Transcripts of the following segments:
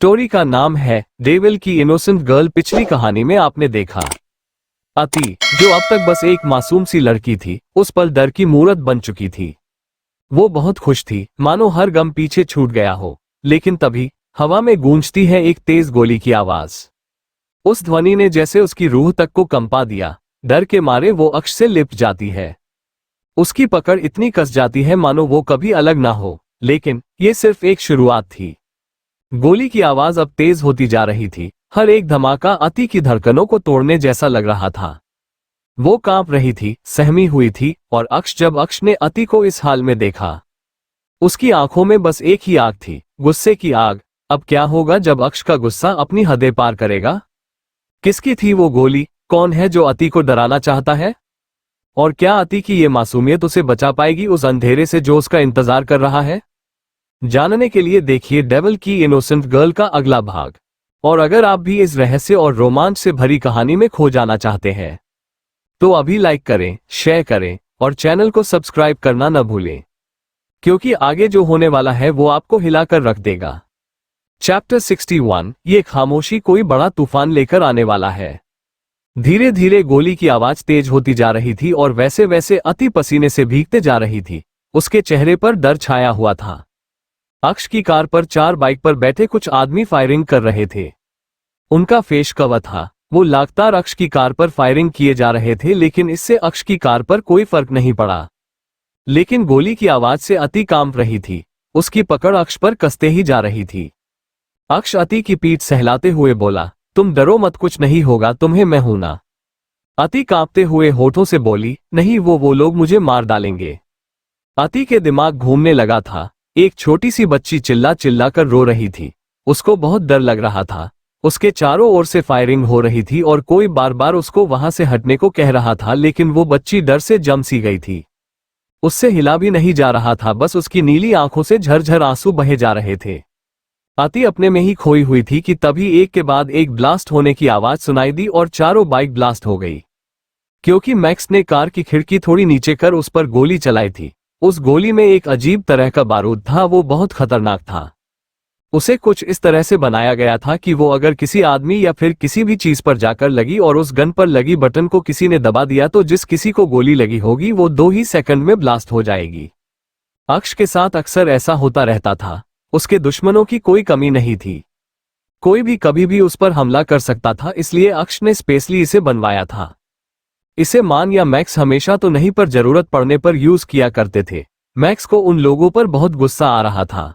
Story का नाम है डेविल की इनोसेंट गर्ल। पिछली कहानी में आपने देखा अति, जो अब तक बस एक मासूम सी लड़की थी, उस पल डर की मूरत बन चुकी थी। वो बहुत खुश थी, मानो हर गम पीछे छूट गया हो। लेकिन तभी हवा में गूंजती है एक तेज गोली की आवाज। उस ध्वनि ने जैसे उसकी रूह तक को कंपा दिया। डर के मारे वो अक्ष से लिपट जाती है। उसकी पकड़ इतनी कस जाती है मानो वो कभी अलग ना हो। लेकिन ये सिर्फ एक शुरुआत थी। गोली की आवाज अब तेज होती जा रही थी। हर एक धमाका अति की धड़कनों को तोड़ने जैसा लग रहा था। वो कांप रही थी, सहमी हुई थी। और जब अक्ष ने अति को इस हाल में देखा, उसकी आंखों में बस एक ही आग थी, गुस्से की आग। अब क्या होगा जब अक्ष का गुस्सा अपनी हदें पार करेगा? किसकी थी वो गोली? कौन है जो अति को डराना चाहता है? और क्या अति की ये मासूमियत उसे बचा पाएगी उस अंधेरे से जो उसका इंतजार कर रहा है? जानने के लिए देखिए डेविल की इनोसेंट गर्ल का अगला भाग। और अगर आप भी इस रहस्य और रोमांच से भरी कहानी में खो जाना चाहते हैं तो अभी लाइक करें, शेयर करें और चैनल को सब्सक्राइब करना न भूलें, क्योंकि आगे जो होने वाला है वो आपको हिलाकर रख देगा। चैप्टर 61, ये खामोशी कोई बड़ा तूफान लेकर आने वाला है। धीरे धीरे गोली की आवाज तेज होती जा रही थी और वैसे वैसे अति पसीने से भीगते जा रही थी। उसके चेहरे पर डर छाया हुआ था। अक्ष की कार पर 4 बाइक पर बैठे कुछ आदमी फायरिंग कर रहे थे। उनका फेस कवर था। वो लगातार अक्ष की कार पर फायरिंग किए जा रहे थे, लेकिन इससे अक्ष की कार पर कोई फर्क नहीं पड़ा। लेकिन गोली की आवाज से अति कांप रही थी। उसकी पकड़ अक्ष पर कसते ही जा रही थी। अक्ष अति की पीठ सहलाते हुए बोला, तुम डरो मत, कुछ नहीं होगा तुम्हें, मैं हूं ना। अति कांपते हुए होठों से बोली, नहीं, वो लोग मुझे मार डालेंगे। अति के दिमाग घूमने लगा था। एक छोटी सी बच्ची चिल्ला चिल्ला कर रो रही थी। उसको बहुत डर लग रहा था। उसके चारों ओर से फायरिंग हो रही थी और कोई बार बार उसको वहां से हटने को कह रहा था, लेकिन वो बच्ची डर से जम सी गई थी। उससे हिला भी नहीं जा रहा था, बस उसकी नीली आंखों से झरझर आंसू बहे जा रहे थे। अति अपने में ही खोई हुई थी कि तभी एक के बाद एक ब्लास्ट होने की आवाज सुनाई दी और चारों बाइक ब्लास्ट हो गई। क्योंकि मैक्स ने कार की खिड़की थोड़ी नीचे कर उस पर गोली चलाई थी। उस गोली में एक अजीब तरह का बारूद था। वो बहुत खतरनाक था। उसे कुछ इस तरह से बनाया गया था कि वो अगर किसी आदमी या फिर किसी भी चीज पर जाकर लगी और उस गन पर लगी बटन को किसी ने दबा दिया तो जिस किसी को गोली लगी होगी वो 2 ही सेकंड में ब्लास्ट हो जाएगी। अक्ष के साथ अक्सर ऐसा होता रहता था। उसके दुश्मनों की कोई कमी नहीं थी। कोई भी कभी भी उस पर हमला कर सकता था, इसलिए अक्ष ने स्पेशली इसे बनवाया था। इसे मान या मैक्स हमेशा तो नहीं, पर जरूरत पड़ने पर यूज किया करते थे। मैक्स को उन लोगों पर बहुत गुस्सा आ रहा था।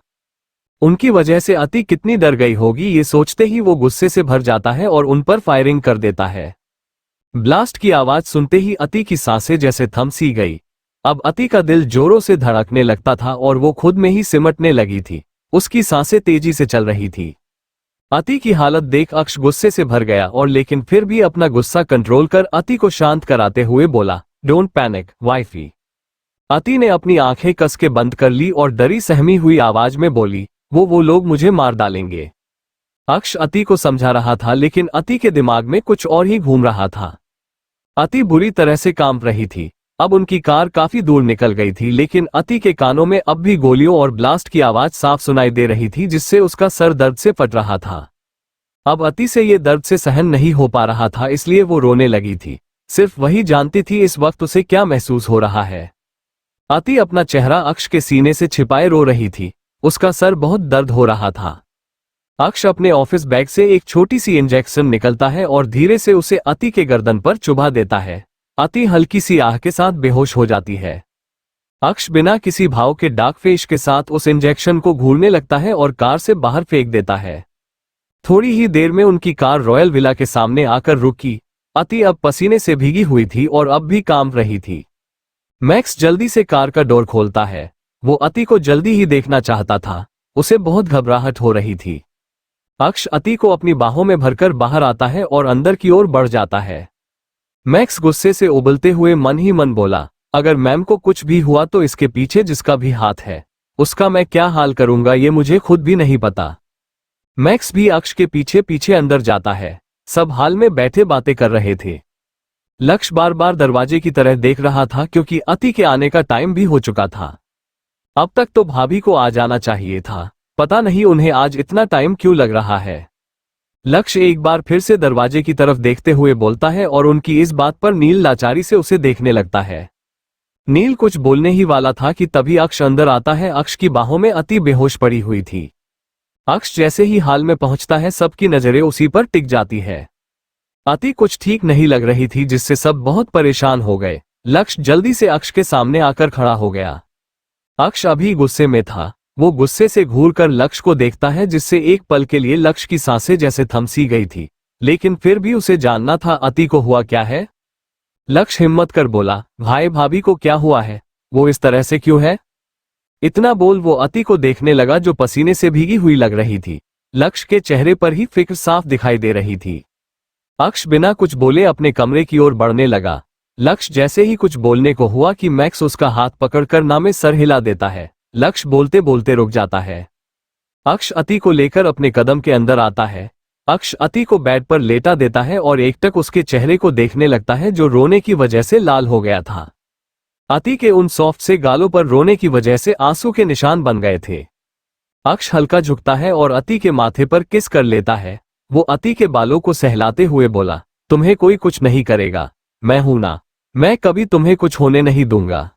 उनकी वजह से अति कितनी डर गई होगी, ये सोचते ही वो गुस्से से भर जाता है और उन पर फायरिंग कर देता है। ब्लास्ट की आवाज सुनते ही अति की सांसें जैसे थम सी गई। अब अति का दिल जोरों से धड़कने लगता था और वो खुद में ही सिमटने लगी थी। उसकी सांसें तेजी से चल रही थी। अति की हालत देख अक्ष गुस्से से भर गया और लेकिन फिर भी अपना गुस्सा कंट्रोल कर अति को शांत कराते हुए बोला, डोंट पैनिक वाइफी। अति ने अपनी आंखें कस के बंद कर ली और डरी सहमी हुई आवाज में बोली, वो लोग मुझे मार डालेंगे। अक्ष अति को समझा रहा था, लेकिन अति के दिमाग में कुछ और ही घूम रहा था। अति बुरी तरह से कांप रही थी। अब उनकी कार काफी दूर निकल गई थी, लेकिन अति के कानों में अब भी गोलियों और ब्लास्ट की आवाज साफ सुनाई दे रही थी, जिससे उसका सर दर्द से फट रहा था। अब अति से ये दर्द से सहन नहीं हो पा रहा था, इसलिए वो रोने लगी थी। सिर्फ वही जानती थी इस वक्त उसे क्या महसूस हो रहा है। अति अपना चेहरा अक्ष के सीने से छिपाए रो रही थी। उसका सर बहुत दर्द हो रहा था। अक्ष अपने ऑफिस बैग से एक छोटी सी इंजेक्शन निकलता है और धीरे से उसे अति के गर्दन पर चुभा देता है। अति हल्की सी आह के साथ बेहोश हो जाती है। अक्ष बिना किसी भाव के डार्क फेस के साथ उस इंजेक्शन को घूरने लगता है और कार से बाहर फेंक देता है। थोड़ी ही देर में उनकी कार रॉयल विला के सामने आकर रुकी। अति अब पसीने से भीगी हुई थी और अब भी कांप रही थी। मैक्स जल्दी से कार का डोर खोलता है। वो अति को जल्दी ही देखना चाहता था। उसे बहुत घबराहट हो रही थी। अक्ष अति को अपनी बाहों में भरकर बाहर आता है और अंदर की ओर बढ़ जाता है। मैक्स गुस्से से उबलते हुए मन ही मन बोला, अगर मैम को कुछ भी हुआ तो इसके पीछे जिसका भी हाथ है उसका मैं क्या हाल करूंगा ये मुझे खुद भी नहीं पता। मैक्स भी अक्ष के पीछे पीछे अंदर जाता है। सब हाल में बैठे बातें कर रहे थे। लक्ष्य बार बार दरवाजे की तरह देख रहा था, क्योंकि अति के आने का टाइम भी हो चुका था। अब तक तो भाभी को आ जाना चाहिए था। पता नहीं उन्हें आज इतना टाइम क्यों लग रहा है। लक्ष्य एक बार फिर से दरवाजे की तरफ देखते हुए बोलता है और उनकी इस बात पर नील लाचारी से उसे देखने लगता है। नील कुछ बोलने ही वाला था कि तभी अक्ष अंदर आता है। अक्ष की बाहों में अति बेहोश पड़ी हुई थी। अक्ष जैसे ही हाल में पहुंचता है सबकी नजरें उसी पर टिक जाती है। अति कुछ ठीक नहीं लग रही थी जिससे सब बहुत परेशान हो गए। लक्ष्य जल्दी से अक्ष के सामने आकर खड़ा हो गया। अक्ष अभी गुस्से में था। वो गुस्से से घूर कर लक्ष्य को देखता है जिससे एक पल के लिए लक्ष्य की सांसें जैसे थम सी गई थी, लेकिन फिर भी उसे जानना था अति को हुआ क्या है। लक्ष्य हिम्मत कर बोला, भाई भाभी को क्या हुआ है, वो इस तरह से क्यों है। इतना बोल वो अति को देखने लगा जो पसीने से भीगी हुई लग रही थी। लक्ष्य के चेहरे पर ही फिक्र साफ दिखाई दे रही थी। अक्ष बिना कुछ बोले अपने कमरे की ओर बढ़ने लगा। लक्ष्य जैसे ही कुछ बोलने को हुआ कि मैक्स उसका हाथ पकड़कर नामे सर हिला देता है। लक्ष्य बोलते बोलते रुक जाता है। अक्ष अति को लेकर अपने कदम के अंदर आता है। अक्ष अति को बेड पर लेटा देता है और एकटक उसके चेहरे को देखने लगता है जो रोने की वजह से लाल हो गया था। अति के उन सॉफ्ट से गालों पर रोने की वजह से आंसू के निशान बन गए थे। अक्ष हल्का झुकता है और अति के माथे पर किस कर लेता है। वो अति के बालों को सहलाते हुए बोला, तुम्हें कोई कुछ नहीं करेगा, मैं हूं ना, मैं कभी तुम्हें कुछ होने नहीं दूंगा।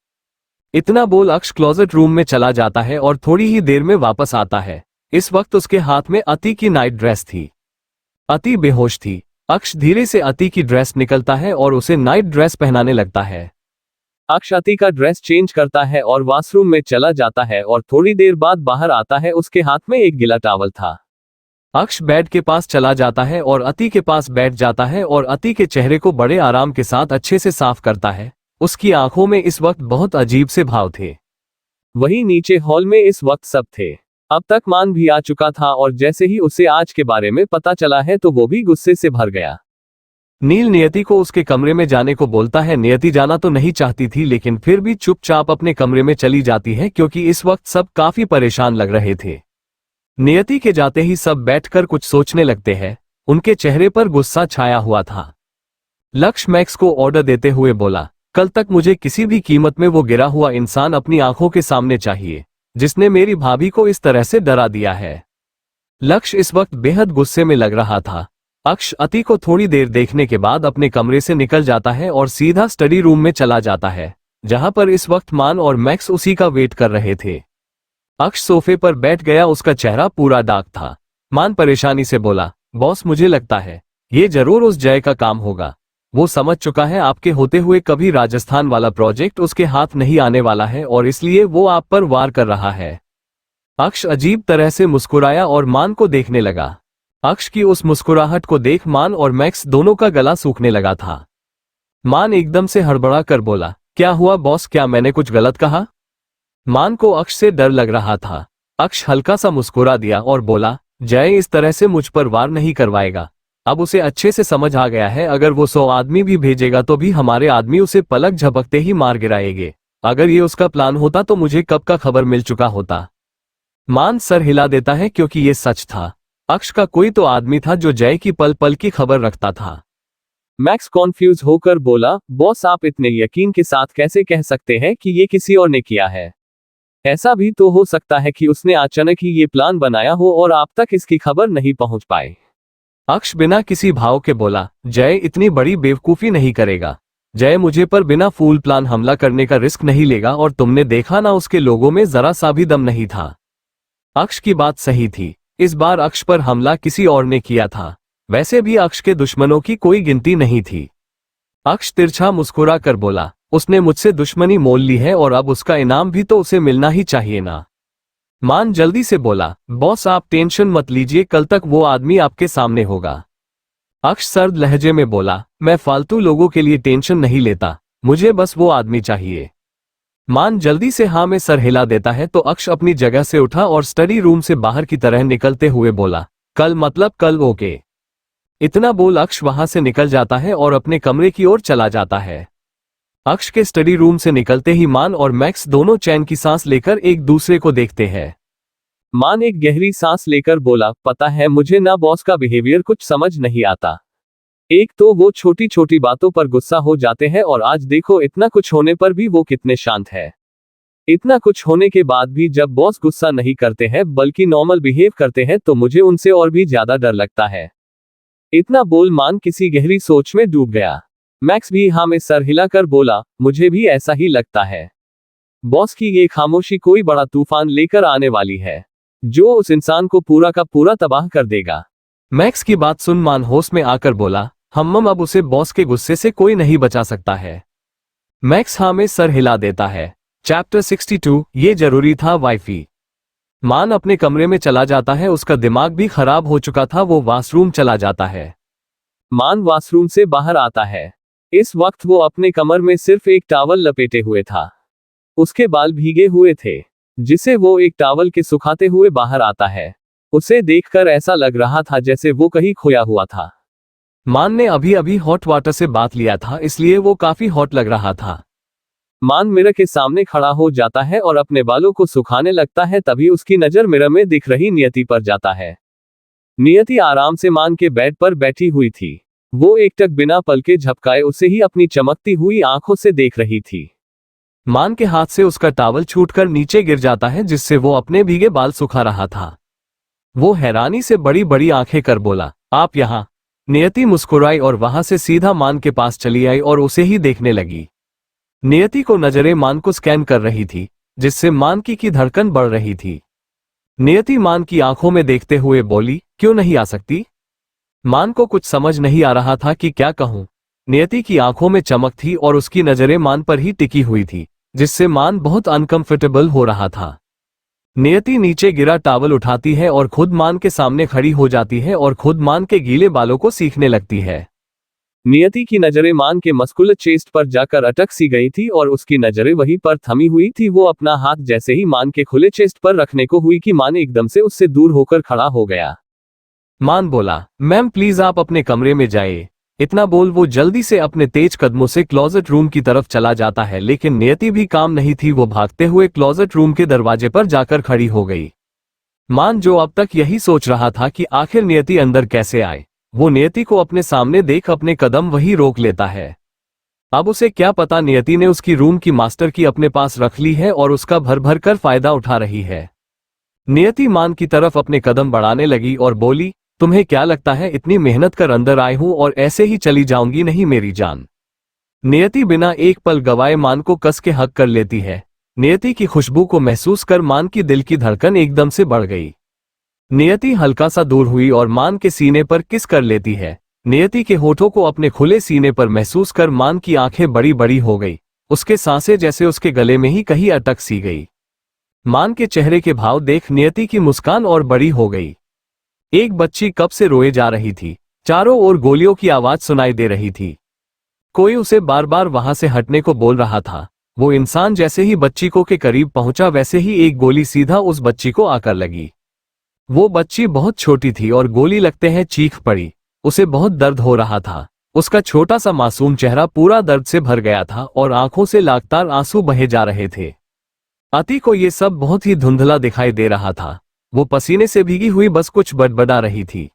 इतना बोल अक्ष क्लोजेट रूम में चला जाता है और थोड़ी ही देर में वापस आता है। इस वक्त उसके हाथ में अति की नाइट ड्रेस थी। अति बेहोश थी। अक्ष धीरे से अति की ड्रेस निकलता है और उसे नाइट ड्रेस पहनाने लगता है। अक्ष अति का ड्रेस चेंज करता है और वॉशरूम में चला जाता है और थोड़ी देर बाद बाहर आता है। उसके हाथ में एक गीला टॉवल था। अक्ष बेड के पास चला जाता है और अति के पास बैठ जाता है और अति के चेहरे को बड़े आराम के साथ अच्छे से साफ करता है। उसकी आंखों में इस वक्त बहुत अजीब से भाव थे। वहीं नीचे हॉल में इस वक्त सब थे। अब तक मान भी आ चुका था और जैसे ही उसे आज के बारे में पता चला है तो वो भी गुस्से से भर गया। नील नियति को उसके कमरे में जाने को बोलता है। नियति जाना तो नहीं चाहती थी लेकिन फिर भी चुपचाप अपने कमरे में चली जाती है क्योंकि इस वक्त सब काफी परेशान लग रहे थे। नियति के जाते ही सब बैठकर कुछ सोचने लगते हैं। उनके चेहरे पर गुस्सा छाया हुआ था। लक्ष्य मैक्स को ऑर्डर देते हुए बोला, कल तक मुझे किसी भी कीमत में वो गिरा हुआ इंसान अपनी आंखों के सामने चाहिए जिसने मेरी भाभी को इस तरह से डरा दिया है। लक्ष्य इस वक्त बेहद गुस्से में लग रहा था। अक्ष अति को थोड़ी देर देखने के बाद अपने कमरे से निकल जाता है और सीधा स्टडी रूम में चला जाता है जहां पर इस वक्त मान और मैक्स उसी का वेट कर रहे थे। अक्ष सोफे पर बैठ गया। उसका चेहरा पूरा डार्क था। मान परेशानी से बोला, बॉस मुझे लगता है ये जरूर उस जय का काम होगा। वो समझ चुका है आपके होते हुए कभी राजस्थान वाला प्रोजेक्ट उसके हाथ नहीं आने वाला है और इसलिए वो आप पर वार कर रहा है। अक्ष अजीब तरह से मुस्कुराया और मान को देखने लगा। अक्ष की उस मुस्कुराहट को देख मान और मैक्स दोनों का गला सूखने लगा था। मान एकदम से हड़बड़ा कर बोला, क्या हुआ बॉस, क्या मैंने कुछ गलत कहा। मान को अक्ष से डर लग रहा था। अक्ष हल्का सा मुस्कुरा दिया और बोला, जय इस तरह से मुझ पर वार नहीं करवाएगा। अब उसे अच्छे से समझ आ गया है अगर वो 100 आदमी भी भेजेगा तो भी हमारे आदमी उसे पलक झपकते ही मार गिराएंगे। अगर ये उसका प्लान होता तो मुझे कब का खबर मिल चुका होता। मान सर हिला देता है क्योंकि ये सच था। अक्ष का कोई तो आदमी था जो जय की पल पल की खबर रखता था। मैक्स कॉन्फ्यूज होकर बोला, बॉस आप इतने यकीन के साथ कैसे कह सकते हैं कि ये किसी और ने किया है। ऐसा भी तो हो सकता है कि उसने अचानक ही ये प्लान बनाया हो और आप तक इसकी खबर नहीं पहुंच पाए। अक्ष बिना किसी भाव के बोला, जय इतनी बड़ी बेवकूफी नहीं करेगा। जय मुझे पर बिना फूल प्लान हमला करने का रिस्क नहीं लेगा और तुमने देखा ना उसके लोगों में जरा सा भी दम नहीं था। अक्ष की बात सही थी। इस बार अक्ष पर हमला किसी और ने किया था। वैसे भी अक्ष के दुश्मनों की कोई गिनती नहीं थी। अक्ष तिरछा मुस्कुरा कर बोला, उसने मुझसे दुश्मनी मोल ली है और अब उसका इनाम भी तो उसे मिलना ही चाहिए ना। मान जल्दी से बोला, बॉस आप टेंशन मत लीजिए, कल तक वो आदमी आपके सामने होगा। अक्ष सर्द लहजे में बोला, मैं फालतू लोगों के लिए टेंशन नहीं लेता, मुझे बस वो आदमी चाहिए। मान जल्दी से हाँ में सर हिला देता है तो अक्ष अपनी जगह से उठा और स्टडी रूम से बाहर की तरह निकलते हुए बोला, कल मतलब कल ओके। इतना बोल अक्ष वहां से निकल जाता है और अपने कमरे की ओर चला जाता है। अक्ष के स्टडी रूम से निकलते ही मान और मैक्स दोनों चैन की सांस लेकर एक दूसरे को देखते हैं। मान एक गहरी सांस लेकर बोला, पता है मुझे ना बॉस का बिहेवियर कुछ समझ नहीं आता। एक तो वो छोटी छोटी बातों पर गुस्सा हो जाते हैं और आज देखो इतना कुछ होने पर भी वो कितने शांत है। इतना कुछ होने के बाद भी जब बॉस गुस्सा नहीं करते हैं बल्कि नॉर्मल बिहेव करते हैं तो मुझे उनसे और भी ज्यादा डर लगता है। इतना बोल मान किसी गहरी सोच में डूब गया। मैक्स भी हाँ में सर हिलाकर बोला, मुझे भी ऐसा ही लगता है। बॉस की ये खामोशी कोई बड़ा तूफान लेकर आने वाली है, जो उस इंसान को पूरा का पूरा तबाह कर देगा। मैक्स की बात सुन मान होश में आकर बोला, अब उसे बॉस के गुस्से से कोई नहीं बचा सकता है। मैक्स हाँ में सर हिला देता है। चैप्टर 62 ये जरूरी था वाईफी। मान अपने कमरे में चला जाता है, उसका दिमाग भी खराब हो चुका था। वो वॉशरूम चला जाता है। मान वॉशरूम से बाहर आता है। इस वक्त वो अपने कमर में सिर्फ एक टॉवल लपेटे हुए था। उसके बाल भीगे हुए थे, जिसे वो एक टॉवल के सुखाते हुए बाहर आता है। उसे देखकर ऐसा लग रहा था जैसे वो कहीं खोया हुआ था। मान ने अभी अभी हॉट वाटर से बात लिया था, इसलिए वो काफी हॉट लग रहा था। मान मिरर के सामने खड़ा हो जाता है और अपने बालों को सुखाने लगता है। तभी उसकी नजर मिरर में दिख रही नियति पर जाता है। नियति आराम से मान के बेड पर बैठी हुई थी। वो एकटक बिना पलके झपकाए उसे ही अपनी चमकती हुई आंखों से देख रही थी। मान के हाथ से उसका टॉवल छूटकर नीचे गिर जाता है, जिससे वो अपने भीगे बाल सुखा रहा था। वो हैरानी से बड़ी बड़ी आंखें कर बोला, आप यहाँ? नियति मुस्कुराई और वहां से सीधा मान के पास चली आई और उसे ही देखने लगी। नियति को नजरें मान को स्कैन कर रही थी, जिससे मान की धड़कन बढ़ रही थी। नियति मान की आंखों में देखते हुए बोली, क्यों नहीं आ सकती? मान को कुछ समझ नहीं आ रहा था कि क्या कहूं। नियति की आंखों में चमक थी और उसकी नजरें मान पर ही टिकी हुई थी, जिससे मान बहुत अनकंफर्टेबल हो रहा था। नियति नीचे गिरा टॉवल उठाती है और खुद मान के सामने खड़ी हो जाती है और खुद मान के गीले बालों को सीखने लगती है। नियति की नजरें मान के मस्कुलर चेस्ट पर जाकर अटक सी गई थी और उसकी नजरें वहीं पर थमी हुई थी। वो अपना हाथ जैसे ही मान के खुले चेस्ट पर रखने को हुई कि मान एकदम से उससे दूर होकर खड़ा हो गया। मान बोला, मैम प्लीज आप अपने कमरे में जाइए। इतना बोल वो जल्दी से अपने तेज कदमों से क्लोजेट रूम की तरफ चला जाता है, लेकिन नियति भी काम नहीं थी। वो भागते हुए क्लोजेट रूम के दरवाजे पर जाकर खड़ी हो गई। मान जो अब तक यही सोच रहा था कि आखिर नियति अंदर कैसे आए, वो नियति को अपने सामने देख अपने कदम वही रोक लेता है। अब उसे क्या पता नियति ने उसकी रूम की मास्टर की अपने पास रख ली है और उसका भर भर कर फायदा उठा रही है। नियति मान की तरफ अपने कदम बढ़ाने लगी और बोली, तुम्हें क्या लगता है इतनी मेहनत कर अंदर आई हूं और ऐसे ही चली जाऊंगी? नहीं मेरी जान। नियति बिना एक पल गवाए मान को कस के हक कर लेती है। नियति की खुशबू को महसूस कर मान की दिल की धड़कन एकदम से बढ़ गई। नियति हल्का सा दूर हुई और मान के सीने पर किस कर लेती है। नियति के होठों को अपने खुले सीने पर महसूस कर मान की आंखें बड़ी बड़ी हो गई। उसके सांसें जैसे उसके गले में ही कहीं अटक सी गई। मान के चेहरे के भाव देख नियति की मुस्कान और बड़ी हो गई। एक बच्ची कब से रोए जा रही थी। चारों ओर गोलियों की आवाज सुनाई दे रही थी। कोई उसे बार बार वहां से हटने को बोल रहा था। वो इंसान जैसे ही बच्ची को के करीब पहुंचा, वैसे ही एक गोली सीधा उस बच्ची को आकर लगी। वो बच्ची बहुत छोटी थी और गोली लगते हैं चीख पड़ी। उसे बहुत दर्द हो रहा था। उसका छोटा सा मासूम चेहरा पूरा दर्द से भर गया था और आंखों से लगातार आंसू बहे जा रहे थे। अति को ये सब बहुत ही धुंधला दिखाई दे रहा था। वो पसीने से भीगी हुई बस कुछ बड़बड़ा रही थी।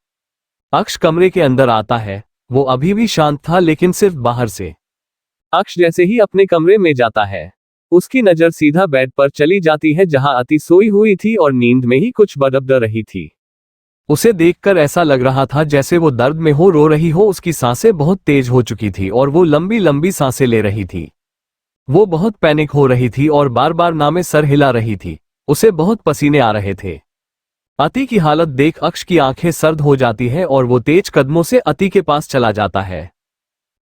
अक्ष कमरे के अंदर आता है। वो अभी भी शांत था, लेकिन सिर्फ बाहर से। अक्ष जैसे ही अपने कमरे में जाता है, उसकी नजर सीधा बेड पर चली जाती है, जहां अति सोई हुई थी और नींद में ही कुछ बड़बड़ा रही थी। उसे देखकर ऐसा लग रहा था जैसे वो दर्द में हो, रो रही हो। उसकी सांसें बहुत तेज हो चुकी थी और वो लंबी लंबी सांसें ले रही थी। वो बहुत पैनिक हो रही थी और बार बार नामे सर हिला रही थी। उसे बहुत पसीने आ रहे थे। अति की हालत देख अक्ष की आंखें सर्द हो जाती है और वो तेज कदमों से अति के पास चला जाता है।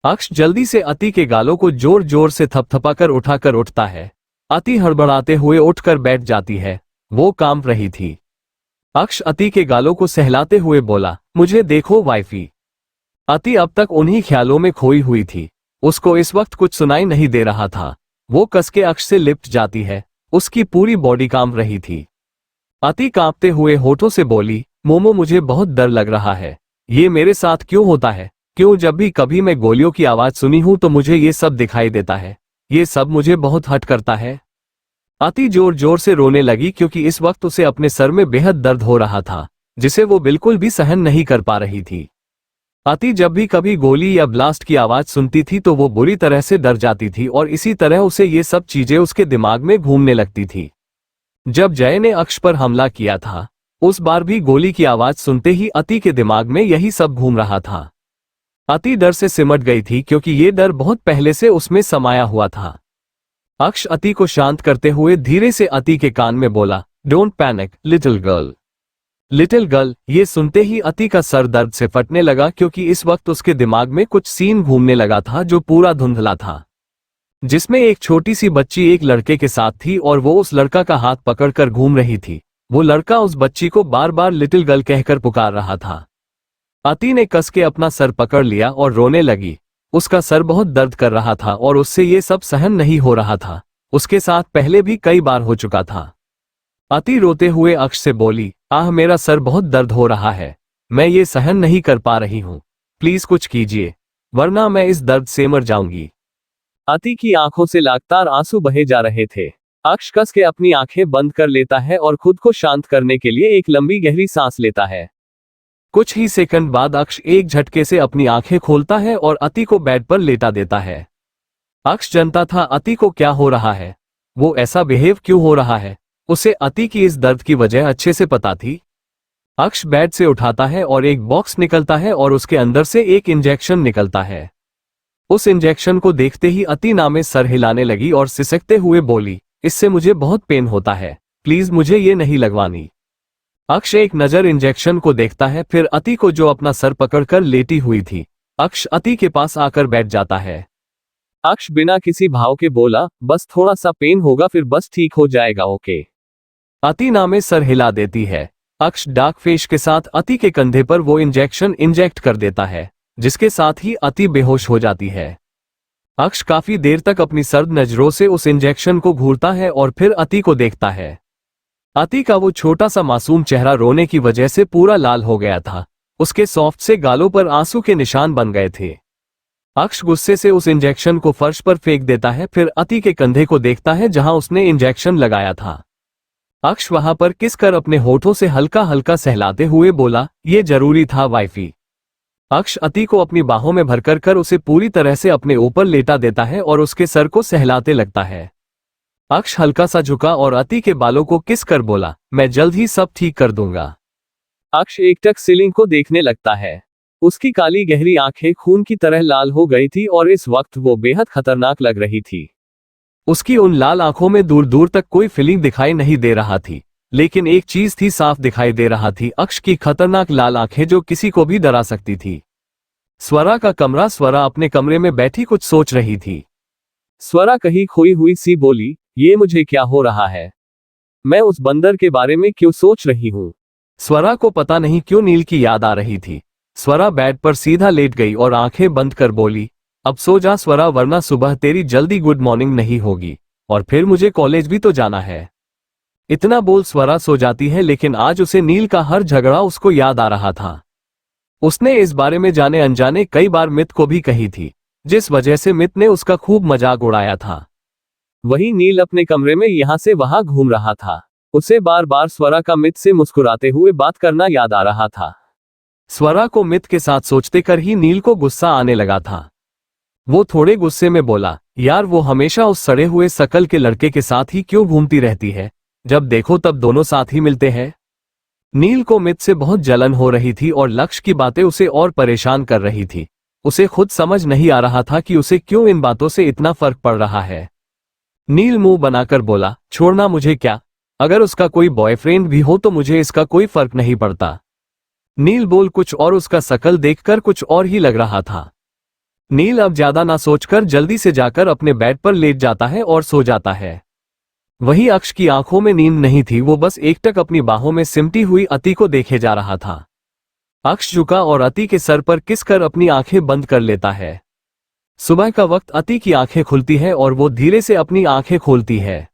अक्ष जल्दी से अति के गालों को जोर जोर से थपथपाकर उठाकर उठता है। अति हड़बड़ाते हुए उठकर बैठ जाती है। वो कांप रही थी। अक्ष अति के गालों को सहलाते हुए बोला, मुझे देखो वाइफी। अति अब तक उन्हीं ख्यालों में खोई हुई थी। उसको इस वक्त कुछ सुनाई नहीं दे रहा था। वो कसके अक्ष से लिपट जाती है। उसकी पूरी बॉडी कांप रही थी। अति कांपते हुए होठों से बोली, मोमो मुझे बहुत डर लग रहा है। ये मेरे साथ क्यों होता है? क्यों जब भी कभी मैं गोलियों की आवाज सुनी हूं तो मुझे ये सब दिखाई देता है? ये सब मुझे बहुत हर्ट करता है। अति जोर जोर से रोने लगी, क्योंकि इस वक्त उसे अपने सर में बेहद दर्द हो रहा था, जिसे वो बिल्कुल भी सहन नहीं कर पा रही थी। अति जब भी कभी गोली या ब्लास्ट की आवाज सुनती थी तो वो बुरी तरह से डर जाती थी और इसी तरह उसे ये सब चीजें उसके दिमाग में घूमने लगती थी। जब जय ने अक्ष पर हमला किया था, उस बार भी गोली की आवाज सुनते ही अति के दिमाग में यही सब घूम रहा था। अति डर से सिमट गई थी क्योंकि ये डर बहुत पहले से उसमें समाया हुआ था। अक्ष अति को शांत करते हुए धीरे से अति के कान में बोला, don't panic little girl. Little girl, ये सुनते ही अति का सर दर्द से फटने लगा क्योंकि इस वक्त उसके दिमाग में कुछ सीन घूमने लगा था जो पूरा धुंधला था, जिसमें एक छोटी सी बच्ची एक लड़के के साथ थी और वो उस लड़का का हाथ पकड़कर घूम रही थी। वो लड़का उस बच्ची को बार बार लिटिल गर्ल कहकर पुकार रहा था। अति ने कस के अपना सर पकड़ लिया और रोने लगी। उसका सर बहुत दर्द कर रहा था और उससे ये सब सहन नहीं हो रहा था। उसके साथ पहले भी कई बार हो चुका था। अति रोते हुए अक्ष से बोली, आह मेरा सर बहुत दर्द हो रहा है, मैं ये सहन नहीं कर पा रही हूँ, प्लीज कुछ कीजिए वरना मैं इस दर्द से मर जाऊंगी। अति की आंखों से लगातार आंसू बहे जा रहे थे। अक्ष कस के अपनी आंखें बंद कर लेता है और खुद को शांत करने के लिए एक लंबी गहरी सांस लेता है। कुछ ही सेकंड बाद अक्ष एक झटके से अपनी आंखें खोलता है और अति को बेड पर लेटा देता है। अक्ष जानता था अति को क्या हो रहा है, वो ऐसा बिहेव क्यों हो रहा है। उसे अति की इस दर्द की वजह अच्छे से पता थी। अक्ष बेड से उठाता है और एक बॉक्स निकलता है और उसके अंदर से एक इंजेक्शन निकलता है। उस इंजेक्शन को देखते ही अति नामे सर हिलाने लगी और सिसकते हुए बोली, इससे मुझे बहुत पेन होता है, प्लीज मुझे ये नहीं लगवानी। अक्ष एक नजर इंजेक्शन को देखता है, फिर अति को जो अपना सर पकड़कर लेटी हुई थी। अक्ष अति के पास आकर बैठ जाता है। अक्ष बिना किसी भाव के बोला, बस थोड़ा सा पेन होगा फिर बस ठीक हो जाएगा, ओके। अति नामे सर हिला देती है। अक्ष डार्क फेस के साथ अति के कंधे पर वो इंजेक्शन इंजेक्ट कर देता है, जिसके साथ ही अति बेहोश हो जाती है। अक्ष काफी देर तक अपनी सर्द नजरों से उस इंजेक्शन को घूरता है और फिर अति को देखता है। अति का वो छोटा सा मासूम चेहरा रोने की वजह से पूरा लाल हो गया था। उसके सॉफ्ट से गालों पर आंसू के निशान बन गए थे। अक्ष गुस्से से उस इंजेक्शन को फर्श पर फेंक देता है, फिर अति के कंधे को देखता है जहां उसने इंजेक्शन लगाया था। अक्ष वहां पर किस कर अपने होठों से हल्का हल्का सहलाते हुए बोला, ये जरूरी था वाइफी। अक्ष अति को अपनी बाहों में भरकर कर उसे पूरी तरह से अपने ऊपर लेटा देता है और उसके सर को सहलाते लगता है। अक्ष हल्का सा झुका और अति के बालों को किस कर बोला, मैं जल्द ही सब ठीक कर दूंगा। अक्ष एकटक सीलिंग को देखने लगता है। उसकी काली गहरी आंखें खून की तरह लाल हो गई थी और इस वक्त वो बेहद खतरनाक लग रही थी। उसकी उन लाल आंखों में दूर दूर तक कोई फीलिंग दिखाई नहीं दे रहा थी, लेकिन एक चीज थी साफ दिखाई दे रहा थी, अक्ष की खतरनाक लाल आंखें जो किसी को भी डरा सकती थी। स्वरा का कमरा। स्वरा अपने कमरे में बैठी कुछ सोच रही थी। स्वरा कहीं खोई हुई सी बोली, ये मुझे क्या हो रहा है, मैं उस बंदर के बारे में क्यों सोच रही हूँ। स्वरा को पता नहीं क्यों नील की याद आ रही थी। स्वरा बेड पर सीधा लेट गई और आंखें बंद कर बोली, अब सो जा स्वरा वरना सुबह तेरी जल्दी गुड मॉर्निंग नहीं होगी और फिर मुझे कॉलेज भी तो जाना है। इतना बोल स्वरा सो जाती है, लेकिन आज उसे नील का हर झगड़ा उसको याद आ रहा था। उसने इस बारे में जाने अनजाने कई बार मित को भी कही थी, जिस वजह से मित ने उसका खूब मजाक उड़ाया था। वहीं नील अपने कमरे में यहां से वहां घूम रहा था। उसे बार बार स्वरा का मित से मुस्कुराते हुए बात करना याद आ रहा था। स्वरा को मित के साथ सोचते कर ही नील को गुस्सा आने लगा था। वो थोड़े गुस्से में बोला, यार वो हमेशा उस सड़े हुए शकल के लड़के के साथ ही क्यों घूमती रहती है, जब देखो तब दोनों साथ ही मिलते हैं। नील को मित से बहुत जलन हो रही थी और लक्ष्य की बातें उसे और परेशान कर रही थी। उसे खुद समझ नहीं आ रहा था कि उसे क्यों इन बातों से इतना फर्क पड़ रहा है। नील मुंह बनाकर बोला, छोड़ना मुझे क्या, अगर उसका कोई बॉयफ्रेंड भी हो तो मुझे इसका कोई फर्क नहीं पड़ता। नील बोल कुछ और उसका शकल देखकर कुछ और ही लग रहा था। नील अब ज्यादा ना सोचकर जल्दी से जाकर अपने बेड पर लेट जाता है और सो जाता है। वही अक्ष की आंखों में नींद नहीं थी, वो बस एकटक अपनी बाहों में सिमटी हुई अति को देखे जा रहा था। अक्ष झुका और अति के सर पर किस कर अपनी आंखें बंद कर लेता है। सुबह का वक्त अति की आंखें खुलती है और वो धीरे से अपनी आंखें खोलती है।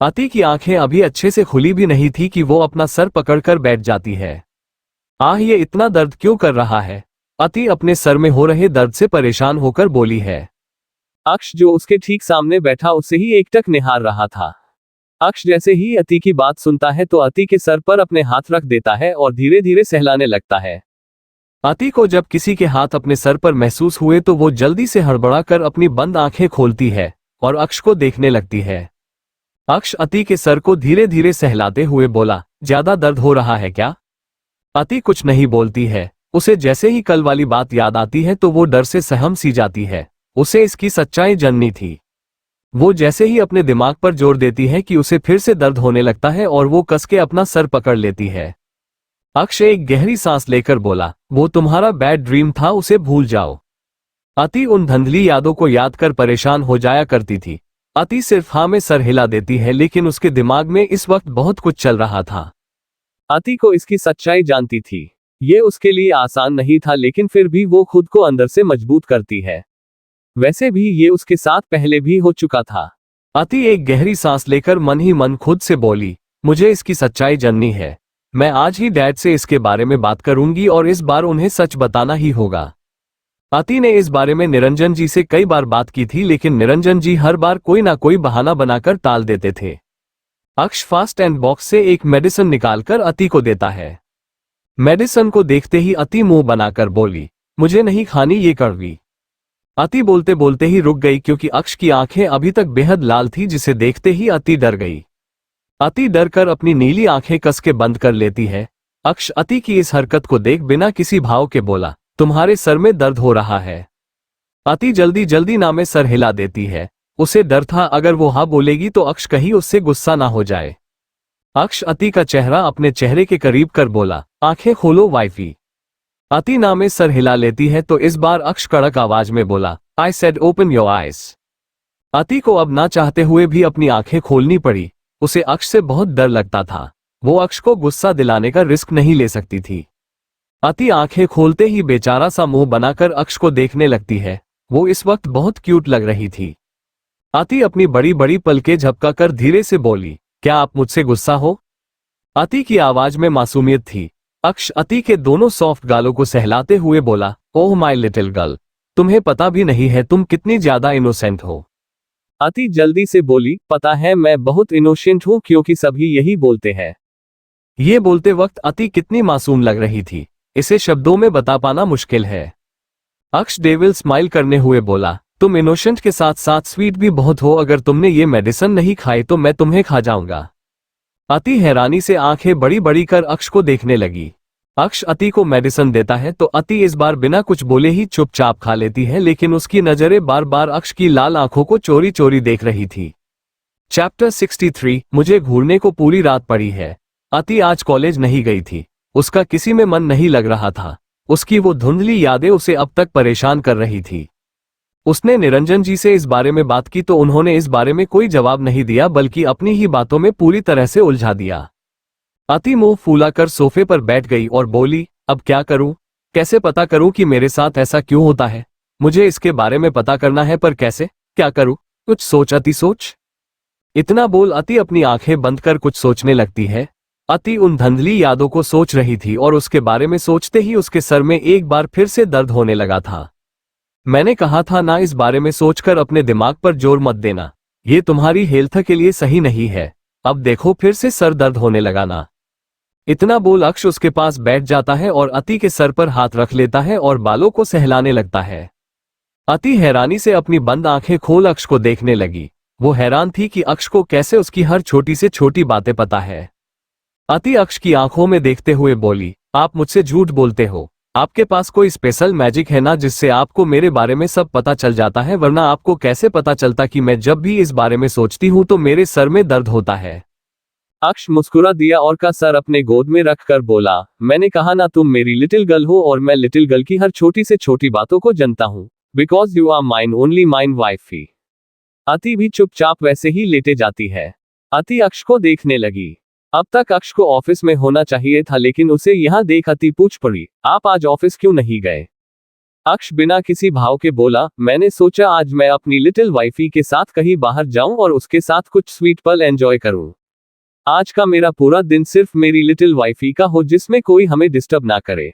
अति की आंखें अभी अच्छे से खुली भी नहीं थी कि वो अपना सर पकड़कर बैठ जाती है। आह, ये इतना दर्द क्यों कर रहा है, अति अपने सर में हो रहे दर्द से परेशान होकर बोली है। अक्ष जो उसके ठीक सामने बैठा उसे ही एकटक निहार रहा था। अक्ष जैसे ही अति की बात सुनता है तो अति के सर पर अपने हाथ रख देता है और धीरे धीरे सहलाने लगता है। अति को जब किसी के हाथ अपने सर पर महसूस हुए तो वो जल्दी से हड़बड़ा कर अपनी बंद आंखें खोलती है और अक्ष को देखने लगती है। अक्ष अति के सर को धीरे धीरे सहलाते हुए बोला, ज्यादा दर्द हो रहा है क्या? अति कुछ नहीं बोलती है। उसे जैसे ही कल वाली बात याद आती है तो वो डर से सहम सी जाती है। उसे इसकी सच्चाई जाननी थी। वो जैसे ही अपने दिमाग पर जोर देती है कि उसे फिर से दर्द होने लगता है और वो कस के अपना सर पकड़ लेती है। अक्षय एक गहरी सांस लेकर बोला, वो तुम्हारा बैड ड्रीम था, उसे भूल जाओ। अति उन धंधली यादों को याद कर परेशान हो जाया करती थी। अति सिर्फ हाँ में सर हिला देती है, लेकिन उसके दिमाग में इस वक्त बहुत कुछ चल रहा था। अति को इसकी सच्चाई जानती थी। ये उसके लिए आसान नहीं था, लेकिन फिर भी वो खुद को अंदर से मजबूत करती है। वैसे भी ये उसके साथ पहले भी हो चुका था। अति एक गहरी सांस लेकर मन ही मन खुद से बोली, मुझे इसकी सच्चाई जाननी है। मैं आज ही डैड से इसके बारे में बात करूंगी और इस बार उन्हें सच बताना ही होगा। अति ने इस बारे में निरंजन जी से कई बार बात की थी, लेकिन निरंजन जी हर बार कोई ना कोई बहाना बनाकर टाल देते थे। अक्ष फास्ट एंड बॉक्स से एक मेडिसिन निकालकर अति को देता है। मेडिसिन को देखते ही अति मुंह बनाकर बोली, मुझे नहीं खानी ये कड़वी। अति बोलते बोलते ही रुक गई, क्योंकि अक्ष की आंखें अभी तक बेहद लाल थी, जिसे देखते ही अति डर गई। अति डर कर अपनी नीली आंखें कस के बंद कर लेती है। अक्ष अति की इस हरकत को देख बिना किसी भाव के बोला, तुम्हारे सर में दर्द हो रहा है। अति जल्दी जल्दी ना में सर हिला देती है। उसे डर था अगर वो हाँ बोलेगी तो अक्ष कहीं उससे गुस्सा ना हो जाए। अक्ष अति का चेहरा अपने चेहरे के करीब कर बोला, आंखें खोलो वाइफी। अति ना में सर हिला लेती है तो इस बार अक्ष कड़क आवाज में बोला, I said open your eyes. अति को अब ना चाहते हुए भी अपनी आंखें खोलनी पड़ी। उसे अक्ष से बहुत डर लगता था। वो अक्ष को गुस्सा दिलाने का रिस्क नहीं ले सकती थी। अति आंखें खोलते ही बेचारा सा मुंह बनाकर अक्ष को देखने लगती है। वो इस वक्त बहुत क्यूट लग रही थी। अति अपनी बड़ी बड़ी पलकें झपकाकर धीरे से बोली, क्या आप मुझसे गुस्सा हो? अति की आवाज में मासूमियत थी। अक्ष अति के दोनों सॉफ्ट गालों को सहलाते हुए बोला, ओह माय लिटिल गर्ल, तुम्हें पता भी नहीं है तुम कितनी ज्यादा इनोसेंट हो। अति जल्दी से बोली, पता है मैं बहुत इनोसेंट हूं, क्योंकि सभी यही बोलते हैं। ये बोलते वक्त अति कितनी मासूम लग रही थी, इसे शब्दों में बता पाना मुश्किल है। अक्ष डेविल स्माइल करने हुए बोला, तुम इनोसेंट के साथ साथ स्वीट भी बहुत हो। अगर तुमने ये मेडिसिन नहीं खाई तो मैं तुम्हें खा जाऊंगा। अति हैरानी से आंखें बड़ी बड़ी कर अक्ष को देखने लगी। अक्ष अति को मेडिसिन देता है तो अति इस बार बिना कुछ बोले ही चुपचाप खा लेती है, लेकिन उसकी नजरें बार बार अक्ष की लाल आंखों को चोरी चोरी देख रही थी। चैप्टर 63, मुझे घूरने को पूरी रात पड़ी है। अति आज कॉलेज नहीं गई थी। उसका किसी में मन नहीं लग रहा था। उसकी वो धुंधली यादें उसे अब तक परेशान कर रही थी। उसने निरंजन जी से इस बारे में बात की तो उन्होंने इस बारे में कोई जवाब नहीं दिया, बल्कि अपनी ही बातों में पूरी तरह से उलझा दिया। अति मुंह फूलाकर सोफे पर बैठ गई और बोली, अब क्या करूं? कैसे पता करूं कि मेरे साथ ऐसा क्यों होता है? मुझे इसके बारे में पता करना है, पर कैसे? क्या करूं? कुछ सोच अति, सोच। इतना बोल अति अपनी आंखें बंद कर कुछ सोचने लगती है। अति उन धंधली यादों को सोच रही थी और उसके बारे में सोचते ही उसके सर में एक बार फिर से दर्द होने लगा था। मैंने कहा था ना, इस बारे में सोचकर अपने दिमाग पर जोर मत देना। ये तुम्हारी हेल्थ के लिए सही नहीं है। अब देखो फिर से सर दर्द होने लगा ना। इतना बोल अक्ष उसके पास बैठ जाता है और अति के सर पर हाथ रख लेता है और बालों को सहलाने लगता है। अति हैरानी से अपनी बंद आंखें खोल अक्ष को देखने लगी। वो हैरान थी कि अक्ष को कैसे उसकी हर छोटी से छोटी बातें पता है। अति अक्ष की आंखों में देखते हुए बोली, आप मुझसे झूठ बोलते हो। आपके पास कोई स्पेशल मैजिक है ना, जिससे आपको मेरे बारे में सब पता चल जाता है? वरना आपको कैसे पता चलता कि मैं जब भी इस बारे में सोचती हूं तो मेरे सर में दर्द होता है? अक्ष मुस्कुरा दिया और का सर अपने गोद में रखकर बोला, मैंने कहा ना तुम मेरी लिटिल गर्ल हो, और मैं लिटिल गर्ल की हर छोटी से छोटी बातों को जानता हूं। Because you are mine, only mine wifey. अति भी चुपचाप वैसे ही लेटे जाती है। अति अक्ष को देखने लगी। अब तक अक्ष को ऑफिस में होना चाहिए था, लेकिन उसे यहां देख अति पूछ पड़ी, आप आज ऑफिस क्यों नहीं गए? अक्ष बिना किसी भाव के बोला, मैंने सोचा आज मैं अपनी लिटिल वाइफी के साथ कहीं बाहर जाऊं और उसके साथ कुछ स्वीट पल एंजॉय करूं। आज का मेरा पूरा दिन सिर्फ मेरी लिटिल वाइफी का हो, जिसमें कोई हमें डिस्टर्ब ना करे।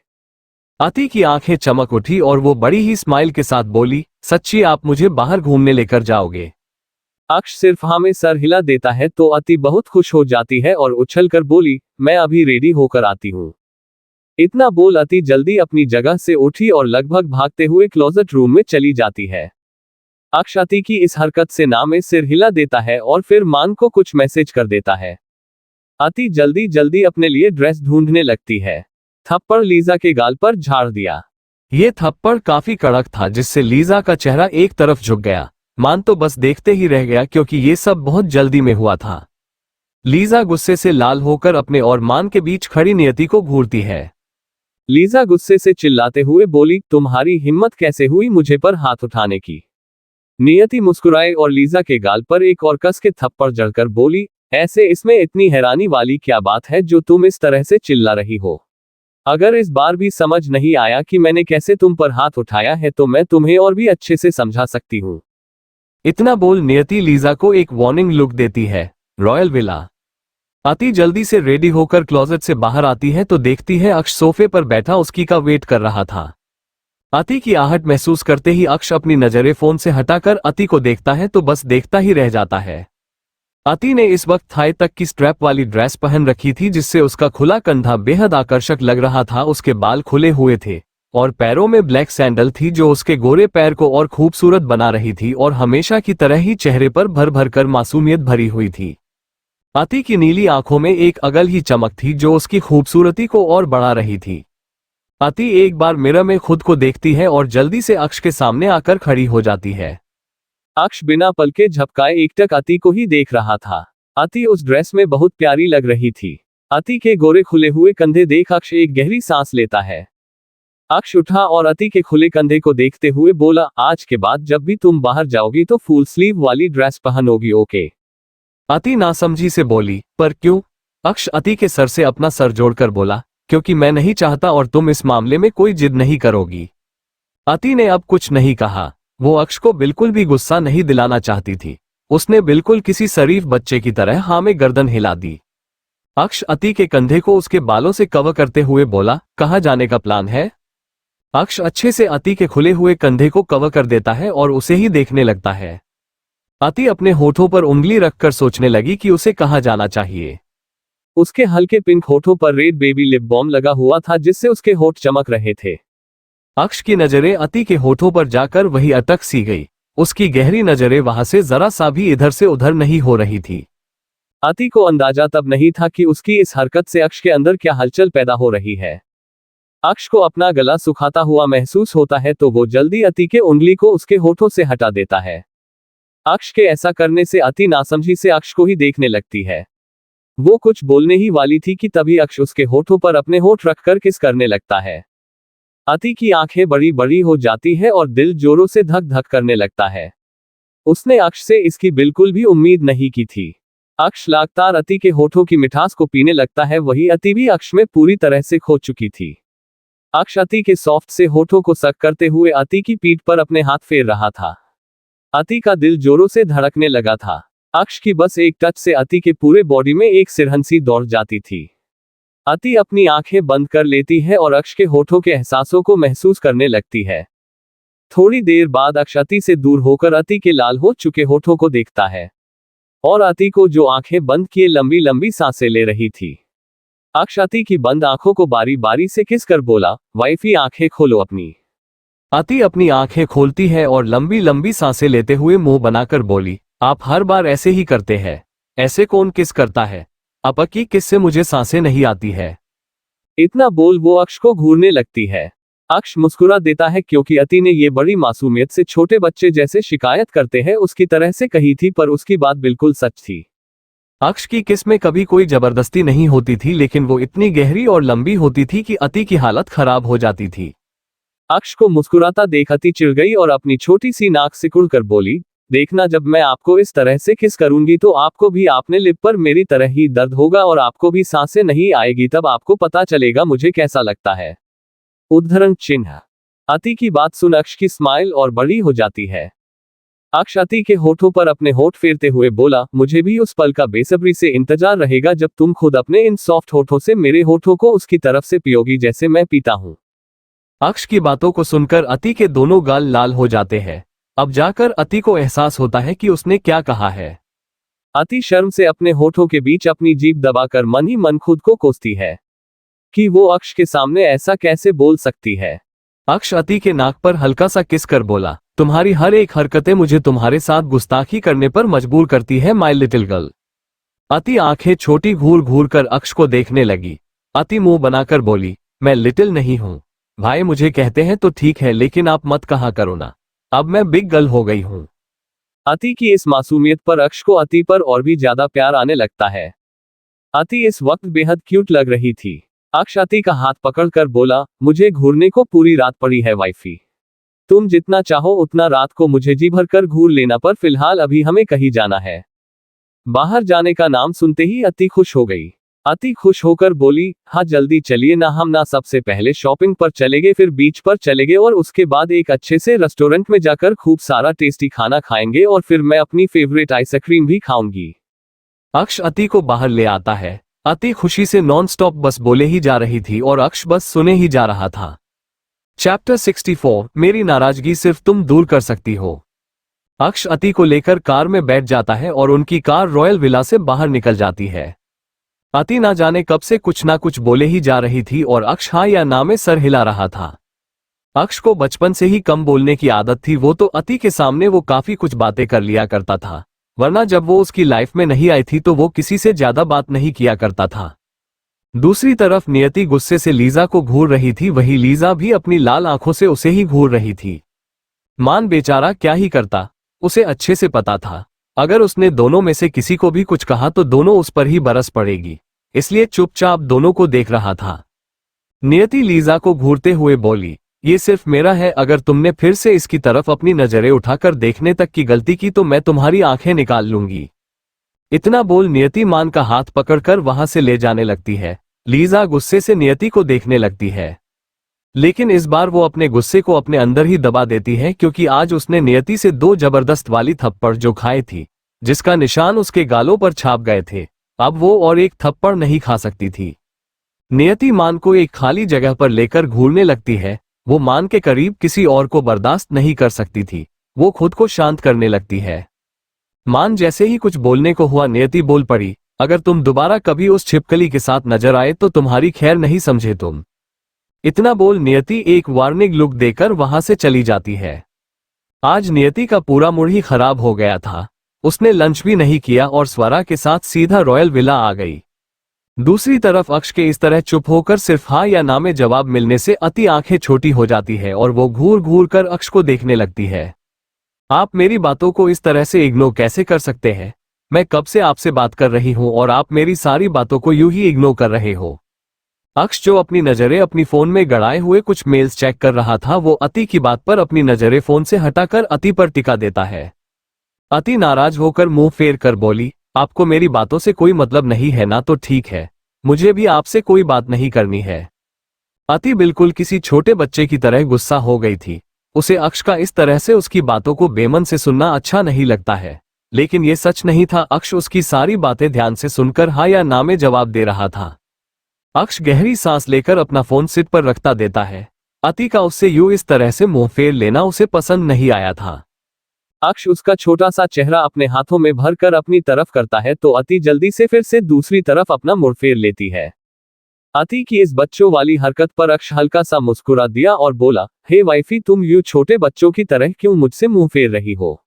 अति की आंखें चमक उठी और वो बड़ी ही स्माइल के साथ बोली, सच्ची आप मुझे बाहर घूमने लेकर जाओगे? अक्ष सिर्फ हाँ में सर हिला देता है तो अति बहुत खुश हो जाती है और उछलकर बोली, मैं अभी रेडी होकर आती हूँ। इतना बोल अति जल्दी अपनी जगह से उठी और लगभग भागते हुए क्लोजेट रूम में चली जाती है। अक्ष अति की इस हरकत से ना में सिर हिला देता है और फिर मान को कुछ मैसेज कर देता है। अति जल्दी जल्दी अपने लिए ड्रेस ढूंढने लगती है। थप्पड़ लीजा के गाल पर झाड़ दिया। ये थप्पड़ काफी कड़क था जिससे लीजा का चेहरा एक तरफ झुक गया। मान तो बस देखते ही रह गया क्योंकि ये सब बहुत जल्दी में हुआ था। लीजा गुस्से से लाल होकर अपने और मान के बीच खड़ी नियति को घूरती है। लीजा गुस्से से चिल्लाते हुए बोली, तुम्हारी हिम्मत कैसे हुई मुझे पर हाथ उठाने की। नियति मुस्कुराए और लीजा के गाल पर एक और कस के थप्पड़ जड़कर बोली, ऐसे इसमें इतनी हैरानी वाली क्या बात है जो तुम इस तरह से चिल्ला रही हो। अगर इस बार भी समझ नहीं आया कि मैंने कैसे तुम पर हाथ उठाया है तो मैं तुम्हें और भी अच्छे से समझा सकती हूँ। इतना बोल नियति लीजा को एक वार्निंग लुक देती है। Royal villa. अति जल्दी से रेडी होकर क्लोजेट से बाहर आती है तो देखती है अक्ष सोफे पर बैठा उसकी का वेट कर रहा था। अति की आहट महसूस करते ही अक्ष अपनी नजरें फोन से हटाकर अति को देखता है तो बस देखता ही रह जाता है। अति ने इस वक्त थाई तक की स्ट्रैप वाली ड्रेस पहन रखी थी जिससे उसका खुला कंधा बेहद आकर्षक लग रहा था। उसके बाल खुले हुए थे और पैरों में ब्लैक सैंडल थी जो उसके गोरे पैर को और खूबसूरत बना रही थी और हमेशा की तरह ही चेहरे पर भर भर कर मासूमियत भरी हुई थी। अति की नीली आंखों में एक अगल ही चमक थी जो उसकी खूबसूरती को और बढ़ा रही थी। अति एक बार मिरर में खुद को देखती है और जल्दी से अक्ष के सामने आकर खड़ी हो जाती है। अक्ष बिना पलके झपकाए एकटक अति को ही देख रहा था। अति उस ड्रेस में बहुत प्यारी लग रही थी। अति के गोरे खुले हुए कंधे देख अक्ष एक गहरी सांस लेता है। अक्ष उठा और अति के खुले कंधे को देखते हुए बोला, आज के बाद जब भी तुम बाहर जाओगी तो फुल स्लीव वाली ड्रेस पहनोगी, ओके। अति नासमझी से बोली, पर क्यों? अक्ष अति के सर से अपना सर जोड़कर बोला, क्योंकि मैं नहीं चाहता और तुम इस मामले में कोई जिद नहीं करोगी। अति ने अब कुछ नहीं कहा। वो अक्ष को बिल्कुल भी गुस्सा नहीं दिलाना चाहती थी। उसने बिल्कुल किसी शरीफ बच्चे की तरह हाँ में गर्दन हिला दी। अक्ष अति के कंधे को उसके बालों से कवर करते हुए बोला, कहाँ जाने का प्लान है? अक्ष अच्छे से अति के खुले हुए कंधे को कवर कर देता है और उसे ही देखने लगता है। अति अपने होठों पर उंगली रखकर सोचने लगी कि उसे कहाँ जाना चाहिए। उसके हल्के पिंक होठों पर रेड बेबी लिप बाम लगा हुआ था जिससे उसके होठ चमक रहे थे। अक्ष की नजरें अति के होठों पर जाकर वही अटक सी गई। उसकी गहरी नजरें वहां से जरा सा भी इधर से उधर नहीं हो रही थी। अति को अंदाजा तब नहीं था कि उसकी इस हरकत से अक्ष के अंदर क्या हलचल पैदा हो रही है। अक्ष को अपना गला सुखाता हुआ महसूस होता है तो वो जल्दी अति के उंगली को उसके होठों से हटा देता है। अक्ष के ऐसा करने से अति नासमझी से अक्ष को ही देखने लगती है। वो कुछ बोलने ही वाली थी कि तभी अक्ष उसके होठों पर अपने होठ रखकर किस करने लगता है। अति की आंखें बड़ी बड़ी हो जाती है और दिल जोरों से धक धक करने लगता है। उसने अक्ष से इसकी बिल्कुल भी उम्मीद नहीं की थी। अक्ष लगातार अति के होठों की मिठास को पीने लगता है, वही अति भी अक्ष में पूरी तरह से खो चुकी थी। अक्ष अति के सॉफ्ट से होठों को सक करते हुए अति की पीठ पर अपने हाथ फेर रहा था। अति का दिल जोरों से धड़कने लगा था। अक्ष की बस एक टच से अति के पूरे बॉडी में एक सिरहंसी दौड़ जाती थी। अति अपनी आंखें बंद कर लेती है और अक्ष के होठों के एहसासों को महसूस करने लगती है। थोड़ी देर बाद अक्ष अति से दूर होकर अति के लाल हो चुके होठों को देखता है और अति को जो आंखें बंद किए लंबी लंबी सांसें ले रही थी। अक्ष अति की बंद आंखों को बारी बारी से किस कर बोला, वाइफी आंखें खोलो अपनी। अति अपनी आंखें खोलती है और लंबी लंबी सांसें लेते हुए मुंह बनाकर बोली, आप हर बार ऐसे ही करते हैं। ऐसे कौन किस करता है? अब की किस से मुझे सांसें नहीं आती है। इतना बोल वो अक्ष को घूरने लगती है। अक्ष मुस्कुरा देता है क्योंकि अति ने ये बड़ी मासूमियत से छोटे बच्चे जैसे शिकायत करते हैं उसकी तरह से कही थी, पर उसकी बात बिल्कुल सच थी। अक्ष की किस में कभी कोई जबरदस्ती नहीं होती थी, लेकिन वो इतनी गहरी और लंबी होती थी कि अति की हालत खराब हो जाती थी। अक्ष को मुस्कुराता देख अति चिढ़ गई और अपनी छोटी सी नाक सिकुड़कर बोली, देखना जब मैं आपको इस तरह से किस करूंगी तो आपको भी आपने लिप पर मेरी तरह ही दर्द होगा और आपको भी सांसें नहीं आएगी, तब आपको पता चलेगा मुझे कैसा लगता है। उद्धरण चिन्ह। अति की बात सुन अक्ष की स्माइल और बड़ी हो जाती है। अक्ष अति के होठों पर अपने होठ फेरते हुए बोला, मुझे भी उस पल का बेसब्री से इंतजार रहेगा जब तुम खुद अपने इन सॉफ्ट होठों से मेरे होठों को उसकी तरफ से पियोगी जैसे मैं पीता हूं। अक्ष की बातों को सुनकर अति के दोनों गाल लाल हो जाते हैं। अब जाकर अति को एहसास होता है कि उसने क्या कहा है। अति शर्म से अपने होठों के बीच अपनी जीभ दबाकर मन ही मन खुद को कोसती है। कि वो अक्ष के सामने ऐसा कैसे बोल सकती है। अक्ष अति के नाक पर हल्का सा किस कर बोला, तुम्हारी हर एक हरकतें मुझे तुम्हारे साथ गुस्ताखी करने पर मजबूर करती है माय लिटिल गर्ल। अति आंखें छोटी घूर घूर कर अक्ष को देखने लगी। अति मुंह बनाकर बोली, मैं लिटिल नहीं हूं। भाई मुझे कहते हैं तो ठीक है, लेकिन आप मत कहा करो ना, अब मैं बिग गर्ल हो गई हूं। अति की इस मासूमियत पर अक्ष को अति पर और भी ज्यादा प्यार आने लगता है। अति इस वक्त बेहद क्यूट लग रही थी। अक्ष अति का हाथ पकड़कर बोला, मुझे घूरने को पूरी रात पड़ी है वाइफी। तुम जितना चाहो उतना रात को मुझे जी भर कर घूर लेना, पर फिलहाल अभी हमें कहीं जाना है। बाहर जाने का नाम सुनते ही अति खुश हो गई। अति खुश होकर बोली, हाँ जल्दी चलिए ना, हम ना सबसे पहले शॉपिंग पर चलेंगे, फिर बीच पर चलेंगे और उसके बाद एक अच्छे से रेस्टोरेंट में जाकर खूब सारा टेस्टी खाना खाएंगे और फिर मैं अपनी फेवरेट आइसक्रीम भी खाऊंगी। अक्ष अति को बाहर ले आता है। अति खुशी से नॉन स्टॉप बस बोले ही जा रही थी और अक्ष बस सुने ही जा रहा था। चैप्टर 64, मेरी नाराजगी सिर्फ तुम दूर कर सकती हो। अक्ष अति को लेकर कार में बैठ जाता है और उनकी कार रॉयल विला से बाहर निकल जाती है। अति ना जाने कब से कुछ ना कुछ बोले ही जा रही थी और अक्ष हाँ या ना में सर हिला रहा था। अक्ष को बचपन से ही कम बोलने की आदत थी, वो तो अति के सामने वो काफी कुछ बातें कर लिया करता था, वरना जब वो उसकी लाइफ में नहीं आई थी तो वो किसी से ज्यादा बात नहीं किया करता था। दूसरी तरफ नियति गुस्से से लीजा को घूर रही थी, वही लीजा भी अपनी लाल आंखों से उसे ही घूर रही थी। मान बेचारा क्या ही करता, उसे अच्छे से पता था अगर उसने दोनों में से किसी को भी कुछ कहा तो दोनों उस पर ही बरस पड़ेगी, इसलिए चुपचाप दोनों को देख रहा था। नियति लीजा को घूरते हुए बोली, ये सिर्फ मेरा है, अगर तुमने फिर से इसकी तरफ अपनी नजरें उठाकर देखने तक की गलती की तो मैं तुम्हारी आंखें निकाल लूंगी। इतना बोल नियति मान का हाथ पकड़कर वहां से ले जाने लगती है। लीजा गुस्से से नियति को देखने लगती है, लेकिन इस बार वो अपने गुस्से को अपने अंदर ही दबा देती है, क्योंकि आज उसने नियति से 2 जबरदस्त वाली थप्पड़ जो खाई थी, जिसका निशान उसके गालों पर छाप गए थे, अब वो और एक थप्पड़ नहीं खा सकती थी। नियति मान को एक खाली जगह पर लेकर घूरने लगती है। वो मान के करीब किसी और को बर्दाश्त नहीं कर सकती थी, वो खुद को शांत करने लगती है। मान जैसे ही कुछ बोलने को हुआ, नियति बोल पड़ी, अगर तुम दोबारा कभी उस छिपकली के साथ नजर आए तो तुम्हारी खैर नहीं समझे तुम। इतना बोल नियति एक वार्निंग लुक देकर वहां से चली जाती है। आज नियति का पूरा मूड ही खराब हो गया था। उसने लंच भी नहीं किया और स्वरा के साथ सीधा रॉयल विला आ गई। दूसरी तरफ अक्ष के इस तरह चुप होकर सिर्फ हाँ या ना में जवाब मिलने से अति आंखें छोटी हो जाती है और वो घूर घूर कर अक्ष को देखने लगती है। आप मेरी बातों को इस तरह से इग्नोर कैसे कर सकते हैं? मैं कब से आपसे बात कर रही हूं और आप मेरी सारी बातों को यूं ही इग्नोर कर रहे हो। अक्ष जो अपनी नजरें अपनी फोन में गड़ाए हुए कुछ मेल्स चेक कर रहा था, वो अति की बात पर अपनी नजरें फोन से हटाकर अति पर टिका देता है। अति नाराज होकर मुंह फेर कर बोली, आपको मेरी बातों से कोई मतलब नहीं है ना, तो ठीक है, मुझे भी आपसे कोई बात नहीं करनी है। अति बिल्कुल किसी छोटे बच्चे की तरह गुस्सा हो गई थी। उसे अक्ष का इस तरह से उसकी बातों को बेमन से सुनना अच्छा नहीं लगता है, लेकिन ये सच नहीं था। अक्ष उसकी सारी बातें ध्यान से सुनकर हाँ या ना में जवाब दे रहा था। अक्ष गहरी सांस लेकर अपना फोन सिर पर रखता देता है। अति का उससे यूं इस तरह से मुंह फेर लेना उसे पसंद नहीं आया था। अक्ष उसका छोटा सा चेहरा अपने हाथों में भरकर अपनी तरफ करता है तो अति जल्दी से फिर से दूसरी तरफ अपना मुंह फेर लेती है। अति की इस बच्चों वाली हरकत पर अक्ष हल्का सा मुस्कुरा दिया और बोला, हे वाइफी, तुम यूं छोटे बच्चों की तरह क्यों मुझसे मुंह फेर रही हो?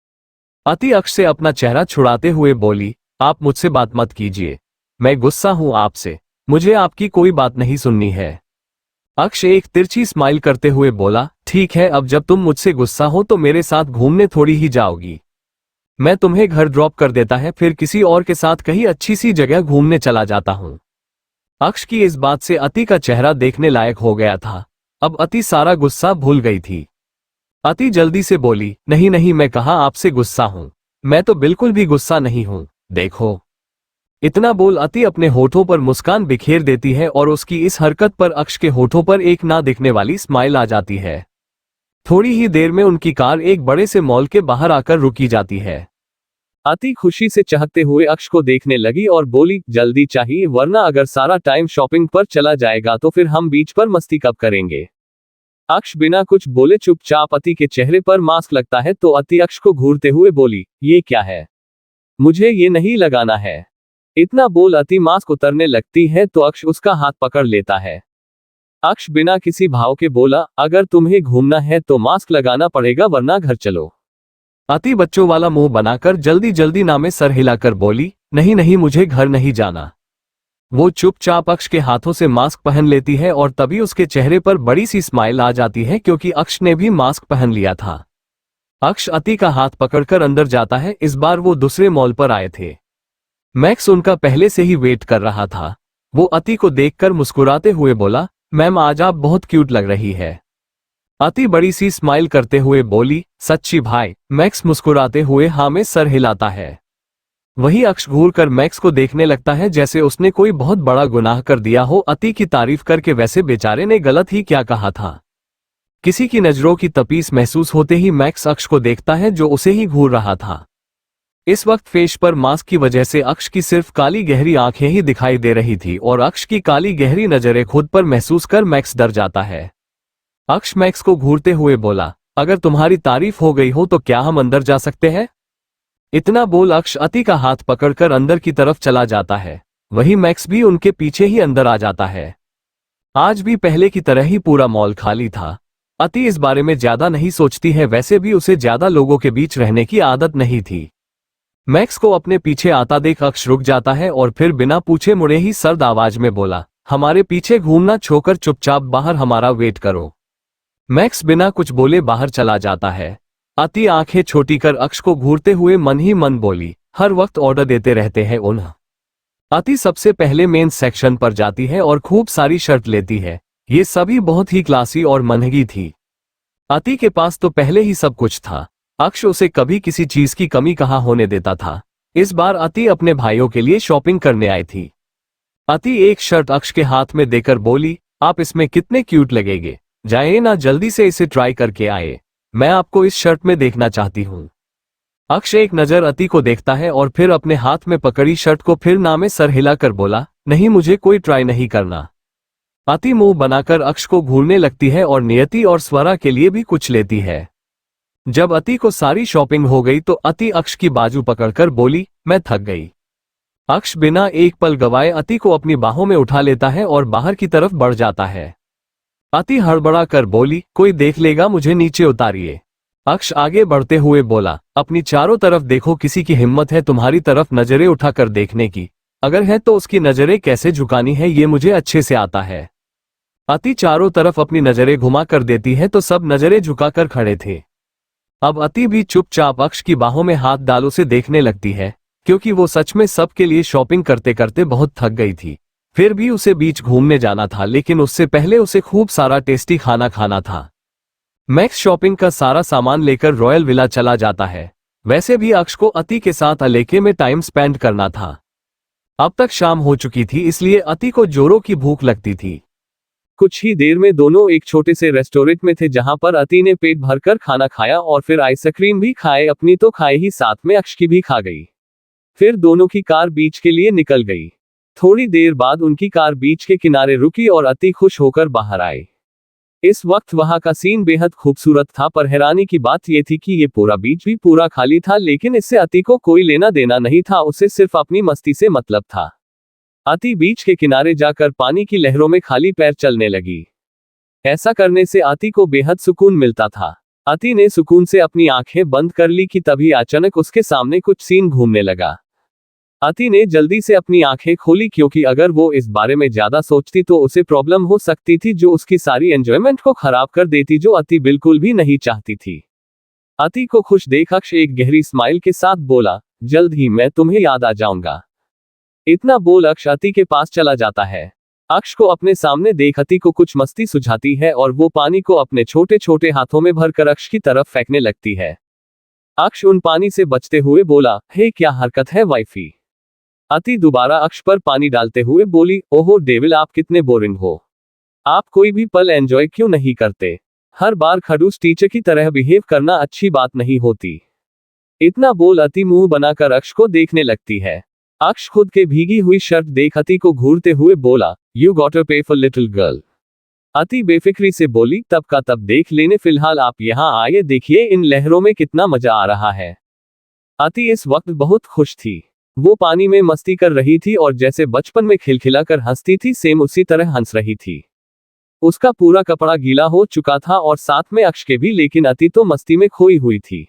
अति अक्ष से अपना चेहरा छुड़ाते हुए बोली, आप मुझसे बात मत कीजिए, मैं गुस्सा हूं आपसे, मुझे आपकी कोई बात नहीं सुननी है। अक्ष एक तिरछी स्माइल करते हुए बोला, ठीक है, अब जब तुम मुझसे गुस्सा हो तो मेरे साथ घूमने थोड़ी ही जाओगी। मैं तुम्हें घर ड्रॉप कर देता है, फिर किसी और के साथ कहीं अच्छी सी जगह घूमने चला जाता हूं। अक्ष की इस बात से अति का चेहरा देखने लायक हो गया था। अब अति सारा गुस्सा भूल गई थी। अति जल्दी से बोली, नहीं नहीं, मैं कहाँ आपसे गुस्सा हूं, मैं तो बिल्कुल भी गुस्सा नहीं हूं, देखो। इतना बोल अति अपने होठों पर मुस्कान बिखेर देती है और उसकी इस हरकत पर अक्ष के होठों पर एक ना दिखने वाली स्माइल आ जाती है। थोड़ी ही देर में उनकी कार एक बड़े से मॉल के बाहर आकर रुकी जाती है। अति खुशी से चहकते हुए अक्ष को देखने लगी और बोली, जल्दी चाहिए, वरना अगर सारा टाइम शॉपिंग पर चला जाएगा तो फिर हम बीच पर मस्ती कब करेंगे? अक्ष बिना कुछ बोले चुपचाप अति के चेहरे पर मास्क लगता है तो अति अक्ष को घूरते हुए बोली, ये क्या है? मुझे ये नहीं लगाना है। इतना बोल अति मास्क उतरने लगती है तो अक्ष उसका हाथ पकड़ लेता है। अक्ष बिना किसी भाव के बोला, अगर तुम्हें घूमना है तो मास्क लगाना पड़ेगा वरना घर चलो। अति बच्चों वाला मुंह बनाकर जल्दी जल्दी ना में सर हिलाकर बोली, नहीं नहीं मुझे घर नहीं जाना। वो चुपचाप अक्ष के हाथों से मास्क पहन लेती है और तभी उसके चेहरे पर बड़ी सी स्माइल आ जाती है क्योंकि अक्ष ने भी मास्क पहन लिया था। अक्ष अति का हाथ पकड़कर अंदर जाता है। इस बार वो दूसरे मॉल पर आए थे। मैक्स उनका पहले से ही वेट कर रहा था। वो अति को देखकर मुस्कुराते हुए बोला, मैम आज आप बहुत क्यूट लग रही है। अति बड़ी सी स्माइल करते हुए बोली, सच्ची भाई। मैक्स मुस्कुराते हुए हाँ में सर हिलाता है। वही अक्ष घूर कर मैक्स को देखने लगता है जैसे उसने कोई बहुत बड़ा गुनाह कर दिया हो। अति की तारीफ करके वैसे बेचारे ने गलत ही क्या कहा था। किसी की नजरों की तपीस महसूस होते ही मैक्स अक्ष को देखता है जो उसे ही घूर रहा था। इस वक्त फेस पर मास्क की वजह से अक्ष की सिर्फ काली गहरी आंखें ही दिखाई दे रही थी और अक्ष की काली गहरी नजरें खुद पर महसूस कर मैक्स डर जाता है। अक्ष मैक्स को घूरते हुए बोला, अगर तुम्हारी तारीफ हो गई हो तो क्या हम अंदर जा सकते हैं? इतना बोल अक्ष अति का हाथ पकड़कर अंदर की तरफ चला जाता है। वही मैक्स भी उनके पीछे ही अंदर आ जाता है। आज भी पहले की तरह ही पूरा मॉल खाली था। अति इस बारे में ज्यादा नहीं सोचती है, वैसे भी उसे ज्यादा लोगों के बीच रहने की आदत नहीं थी। मैक्स को अपने पीछे आता देख अक्ष रुक जाता है और फिर बिना पूछे मुड़े ही सर्द आवाज में बोला, हमारे पीछे घूमना छोड़कर चुपचाप बाहर हमारा वेट करो। मैक्स बिना कुछ बोले बाहर चला जाता है। अति आंखें छोटी कर अक्ष को घूरते हुए मन ही मन बोली, हर वक्त ऑर्डर देते रहते हैं उन्हें। अति सबसे पहले मेन सेक्शन पर जाती है और खूब सारी शर्ट लेती है। ये सभी बहुत ही क्लासी और महंगी थी। अति के पास तो पहले ही सब कुछ था। अक्ष उसे कभी किसी चीज की कमी कहाँ होने देता था। इस बार अति अपने भाइयों के लिए शॉपिंग करने आई थी। अति एक शर्ट अक्ष के हाथ में देकर बोली, आप इसमें कितने क्यूट लगेंगे, जाइए ना जल्दी से इसे ट्राई करके आए, मैं आपको इस शर्ट में देखना चाहती हूँ। अक्ष एक नजर अति को देखता है और फिर अपने हाथ में पकड़ी शर्ट को फिर ना में सर हिलाकर बोला, नहीं मुझे कोई ट्राई नहीं करना। अति मुंह बनाकर अक्ष को घूरने लगती है और नियति और स्वरा के लिए भी कुछ लेती है। जब अति को सारी शॉपिंग हो गई तो अति अक्ष की बाजू पकड़कर बोली, मैं थक गई। अक्ष बिना एक पल गवाए अति को अपनी बाहों में उठा लेता है और बाहर की तरफ बढ़ जाता है। अति हड़बड़ा कर बोली, कोई देख लेगा मुझे नीचे उतारिए। अक्ष आगे बढ़ते हुए बोला, अपनी चारों तरफ देखो, किसी की हिम्मत है तुम्हारी तरफ नजरें उठाकर देखने की? अगर है तो उसकी नजरें कैसे झुकानी है ये मुझे अच्छे से आता है। अति चारों तरफ अपनी नजरें घुमा कर देती है तो सब नजरें झुकाकर खड़े थे। अब अति भी चुपचाप अक्ष की बाहों में हाथ डाल उसे देखने लगती है क्योंकि वो सच में सबके लिए शॉपिंग करते करते बहुत थक गई थी। फिर भी उसे बीच घूमने जाना था, लेकिन उससे पहले उसे खूब सारा टेस्टी खाना खाना था। मैक्स शॉपिंग का सारा सामान लेकर रॉयल विला चला जाता है। वैसे भी अक्ष को अति के साथ अलेके में टाइम स्पेंड करना था। अब तक शाम हो चुकी थी इसलिए अति को जोरों की भूख लगती थी। कुछ ही देर में दोनों एक छोटे से रेस्टोरेंट में थे जहां पर अति ने पेट भरकर खाना खाया और फिर आइसक्रीम भी खाए। अपनी तो खाए ही, साथ में अक्ष की भी खा गई। फिर दोनों की कार बीच के लिए निकल गई। थोड़ी देर बाद उनकी कार बीच के किनारे रुकी और अति खुश होकर बाहर आए। इस वक्त वहां का सीन बेहद खूबसूरत था, पर हैरानी की बात यह थी कि ये पूरा बीच भी पूरा खाली था, लेकिन इससे अति को कोई लेना देना नहीं था। उसे सिर्फ अपनी मस्ती से मतलब था। अति बीच के किनारे जाकर पानी की लहरों में खाली पैर चलने लगी। ऐसा करने से अति को बेहद सुकून मिलता था। अति ने सुकून से अपनी आंखें बंद कर ली कि तभी अचानक उसके सामने कुछ सीन घूमने लगा। अति ने जल्दी से अपनी आंखें खोली क्योंकि अगर वो इस बारे में ज्यादा सोचती तो उसे प्रॉब्लम हो सकती थी जो उसकी सारी एंजॉयमेंट को खराब कर देती, जो अति बिल्कुल भी नहीं चाहती थी। अति को खुश देख अक्ष एक गहरी स्माइल के साथ बोला, जल्द ही मैं तुम्हें याद आ जाऊंगा। इतना बोल अक्ष अति के पास चला जाता है। अक्ष को अपने सामने देख अति को कुछ मस्ती सुझाती है और वो पानी को अपने छोटे छोटे हाथों में भरकर अक्ष की तरफ फेंकने लगती है। अक्ष उन पानी से बचते हुए बोला, हे क्या हरकत है वाइफी। अति दोबारा अक्ष पर पानी डालते हुए बोली, ओहो डेविल आप कितने बोरिंग हो, आप कोई भी पल एंजॉय क्यों नहीं करते? हर बार खड़ूस टीचर की तरह बिहेव करना अच्छी बात नहीं होती। इतना बोल अति मुंह बनाकर अक्ष को देखने लगती है। अक्ष खुद के भीगी हुई शर्ट देख अति को घूरते हुए बोला, यू गॉट अ पे फॉर लिटिल गर्ल। अति बेफिक्री से बोली, तब का तब देख लेने, फिलहाल आप यहाँ आइए, देखिए इन लहरों में कितना मजा आ रहा है। अति इस वक्त बहुत खुश थी। वो पानी में मस्ती कर रही थी और जैसे बचपन में खिलखिलाकर हंसती थी सेम उसी तरह हंस रही थी। उसका पूरा कपड़ा गीला हो चुका था और साथ में अक्ष के भी, लेकिन अति तो मस्ती में खोई हुई थी।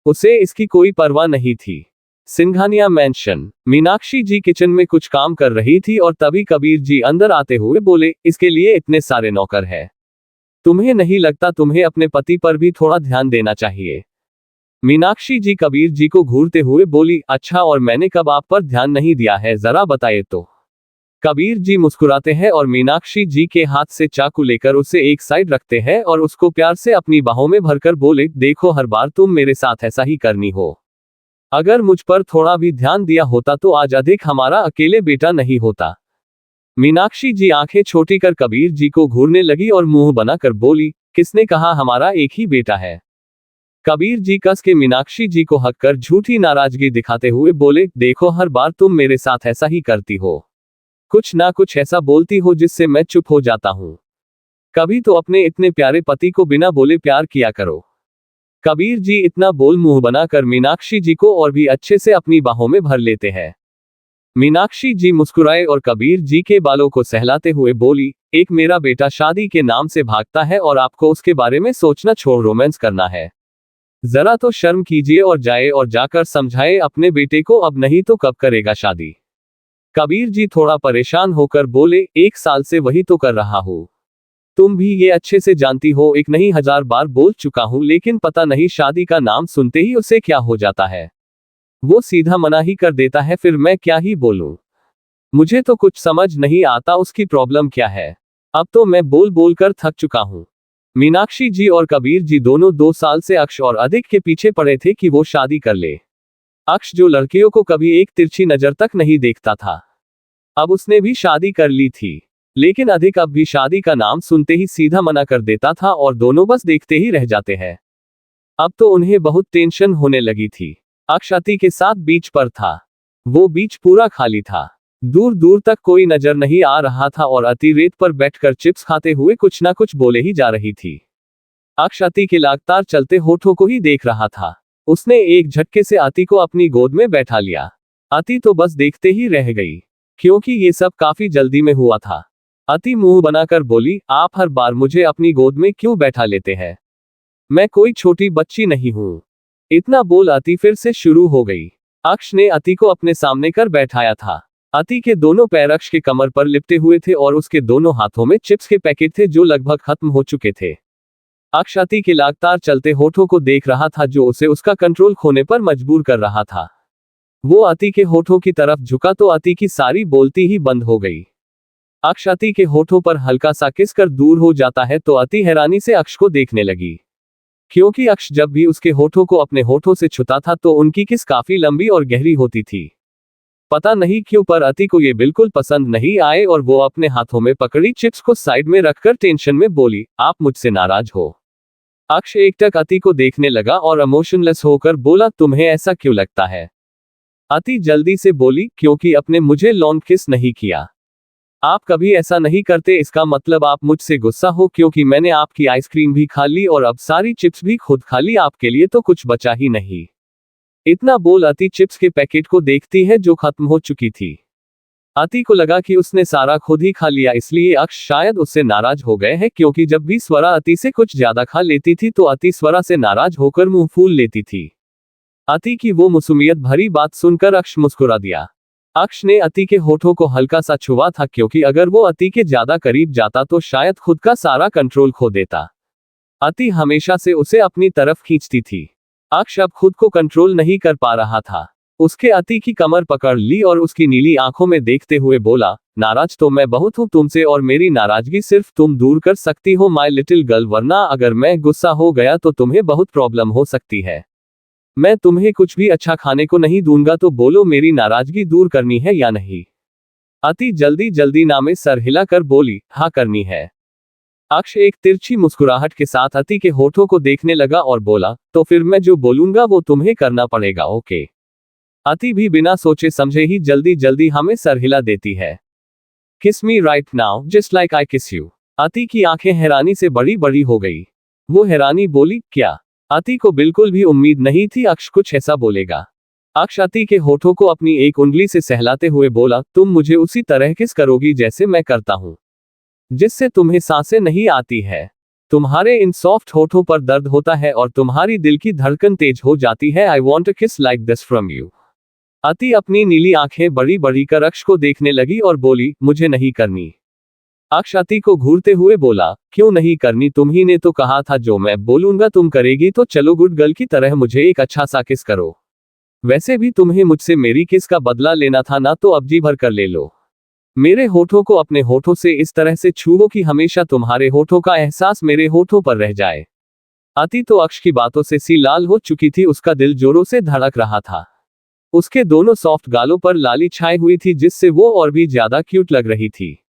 उसे इसकी कोई परवाह नहीं थी। सिंघानिया मैंशन। मीनाक्षी जी किचन में कुछ काम कर रही थी और तभी कबीर जी अंदर आते हुए बोले, इसके लिए इतने सारे नौकर हैं। तुम्हें नहीं लगता तुम्हें अपने पति पर भी थोड़ा ध्यान देना चाहिए? मीनाक्षी जी कबीर जी को घूरते हुए बोली, अच्छा, और मैंने कब आप पर ध्यान नहीं दिया है, जरा बताइए तो। कबीर जी मुस्कुराते हैं और मीनाक्षी जी के हाथ से चाकू लेकर उसे एक साइड रखते हैं और उसको प्यार से अपनी बाहों में भरकर बोले, देखो हर बार तुम मेरे साथ ऐसा ही करनी हो। अगर मुझ पर थोड़ा भी ध्यान दिया होता तो आज अधिक हमारा अकेले बेटा नहीं होता। मीनाक्षी जी आंखें छोटी कर कबीर जी को घूरने लगी और मुंह बनाकर बोली, किसने कहा हमारा एक ही बेटा है? कबीर जी कस के मीनाक्षी जी को हक कर झूठी नाराजगी दिखाते हुए बोले, देखो हर बार तुम मेरे साथ ऐसा ही करती हो, कुछ ना कुछ ऐसा बोलती हो जिससे मैं चुप हो जाता हूं। कभी तो अपने इतने प्यारे पति को बिना बोले प्यार किया करो। कबीर जी इतना बोल मुंह बनाकर मीनाक्षी जी को और भी अच्छे से अपनी बाहों में भर लेते हैं। मीनाक्षी जी मुस्कुराए और कबीर जी के बालों को सहलाते हुए बोली, एक मेरा बेटा शादी के नाम से भागता है और आपको उसके बारे में सोचना छोड़ रोमांस करना है। जरा तो शर्म कीजिए और जाए और जाकर समझाए अपने बेटे को, अब नहीं तो कब करेगा शादी? कबीर जी थोड़ा परेशान होकर बोले, 1 साल से वही तो कर रहा हूं। तुम भी ये अच्छे से जानती हो, एक नहीं 1000 बार बोल चुका हूं, लेकिन पता नहीं शादी का नाम सुनते ही उसे क्या हो जाता है। वो सीधा मना ही कर देता है, फिर मैं क्या ही बोलूं? मुझे तो कुछ समझ नहीं आता उसकी प्रॉब्लम क्या है। अब तो मैं बोल बोल कर थक चुका हूं। मीनाक्षी जी और कबीर जी दोनों 2 साल से अक्ष और अधिक के पीछे पड़े थे कि वो शादी कर ले। अक्ष जो लड़कियों को कभी एक तिरछी नजर तक नहीं देखता था, अब उसने भी शादी कर ली थी। लेकिन अधिक अब भी शादी का नाम सुनते ही सीधा मना कर देता था और दोनों बस देखते ही रह जाते हैं। अब तो उन्हें बहुत टेंशन होने लगी थी। अक्ष अति के साथ बीच पर था। वो बीच पूरा खाली था, दूर दूर तक कोई नजर नहीं आ रहा था और अति रेत पर बैठकर चिप्स खाते हुए कुछ ना कुछ बोले ही जा रही थी। अक्ष अति के लगातार चलते होठों को ही देख रहा था। उसने एक झटके से अति को अपनी गोद में बैठा लिया। अति तो बस देखते ही रह गई, क्योंकि ये सब काफी जल्दी में हुआ था। अति मुंह बनाकर बोली, आप हर बार मुझे अपनी गोद में क्यों बैठा लेते हैं? मैं कोई छोटी बच्ची नहीं हूं। इतना बोल अति फिर से शुरू हो गई। अक्ष ने अति को अपने सामने कर बैठाया था। अति के दोनों पैर अक्ष के कमर पर लिपटे हुए थे और उसके दोनों हाथों में चिप्स के पैकेट थे जो लगभग खत्म हो चुके थे। अक्ष अति के लगातार चलते होठों को देख रहा था जो उसे उसका कंट्रोल खोने पर मजबूर कर रहा था। वो अति के होठों की तरफ झुका तो अति की सारी बोलती ही बंद हो गई। अक्ष अति के होठों पर हल्का सा किस कर दूर हो जाता है तो अति हैरानी से अक्ष को देखने लगी, क्योंकि अक्ष जब भी उसके होठों को अपने होठों से छूता था तो उनकी किस काफी लंबी और गहरी होती थी। पता नहीं क्यों पर अति को ये बिल्कुल पसंद नहीं आए और वो अपने हाथों में पकड़ी चिप्स को साइड में रखकर टेंशन में बोली, आप मुझसे नाराज हो? अक्ष एकटक अति को देखने लगा और इमोशनलेस होकर बोला, तुम्हें ऐसा क्यों लगता है? अति जल्दी से बोली, क्योंकि आपने मुझे लॉन्ग किस नहीं किया। आप कभी ऐसा नहीं करते, इसका मतलब आप मुझसे गुस्सा हो क्योंकि मैंने आपकी आइसक्रीम भी खा ली और अब सारी चिप्स भी खुद खा ली, आपके लिए तो कुछ बचा ही नहीं। इतना बोल अति चिप्स के पैकेट को देखती है जो खत्म हो चुकी थी। अति को लगा कि उसने सारा खुद ही खा लिया, इसलिए अक्ष शायद उससे नाराज हो गए हैं, क्योंकि जब भी स्वरा अति से कुछ ज्यादा खा लेती थी तो अति स्वरा से नाराज होकर मुंह फूल लेती थी। अति की वो मासूमियत भरी बात सुनकर अक्ष मुस्कुरा दिया। अक्ष ने अति के होठों को हल्का सा छुआ था, क्योंकि अगर वो अति के ज्यादा करीब जाता तो शायद खुद का सारा कंट्रोल खो देता। अति हमेशा से उसे अपनी तरफ खींचती थी। अक्ष अब खुद को कंट्रोल नहीं कर पा रहा था। उसके अति की कमर पकड़ ली और उसकी नीली आंखों में देखते हुए बोला, नाराज तो मैं बहुत हूं तुमसे और मेरी नाराजगी सिर्फ तुम दूर कर सकती हो माय लिटिल गर्ल, वरना अगर मैं गुस्सा हो गया तो तुम्हें बहुत प्रॉब्लम हो सकती है। मैं तुम्हें कुछ भी अच्छा खाने को नहीं दूंगा, तो बोलो मेरी नाराजगी दूर करनी है या नहीं? अति जल्दी जल्दी ना में सर हिलाकर बोली, हाँ करनी है। अक्ष एक तिरछी मुस्कुराहट के साथ अति के होठों को देखने लगा और बोला, तो फिर मैं जो बोलूंगा वो तुम्हें करना पड़ेगा, ओके? अति भी बिना सोचे समझे ही जल्दी जल्दी हमें सर हिला देती है। Kiss me right now just like I kiss you. अति की आंखें हैरानी से बड़ी बड़ी हो गई। वो हैरानी बोली, क्या? अति को बिल्कुल भी उम्मीद नहीं थी अक्ष कुछ ऐसा बोलेगा। अक्ष अति के होठों को अपनी एक उंगली से सहलाते हुए बोला, तुम मुझे उसी तरह किस करोगी जैसे मैं करता हूं। जिससे तुम्हें सांसें नहीं आती है। तुम्हारे इन सॉफ्ट होठों पर दर्द होता है और तुम्हारी दिल की धड़कन तेज हो जाती है। आई वॉन्ट अ किस लाइक दिस फ्रॉम यू। अति अपनी नीली आंखें बड़ी बड़ी कर अक्ष को देखने लगी और बोली, मुझे नहीं करनी। अक्ष अति को घूरते हुए बोला, क्यों नहीं करनी? तुम्ही ने तो कहा था जो मैं बोलूंगा तुम करेगी, तो चलो गुड गर्ल की तरह मुझे एक अच्छा सा किस करो। वैसे भी तुम्हें मुझसे मेरी किस का बदला लेना था ना, तो अब जी भर कर ले लो। मेरे होठों को अपने होठों से इस तरह से छुओ कि हमेशा तुम्हारे होठों का एहसास मेरे होठों पर रह जाए। अति तो अक्ष की बातों से सी लाल हो चुकी थी, उसका दिल जोरों से धड़क रहा था। उसके दोनों सॉफ्ट गालों पर लाली छाई हुई थी, जिससे वो और भी ज्यादा क्यूट लग रही थी।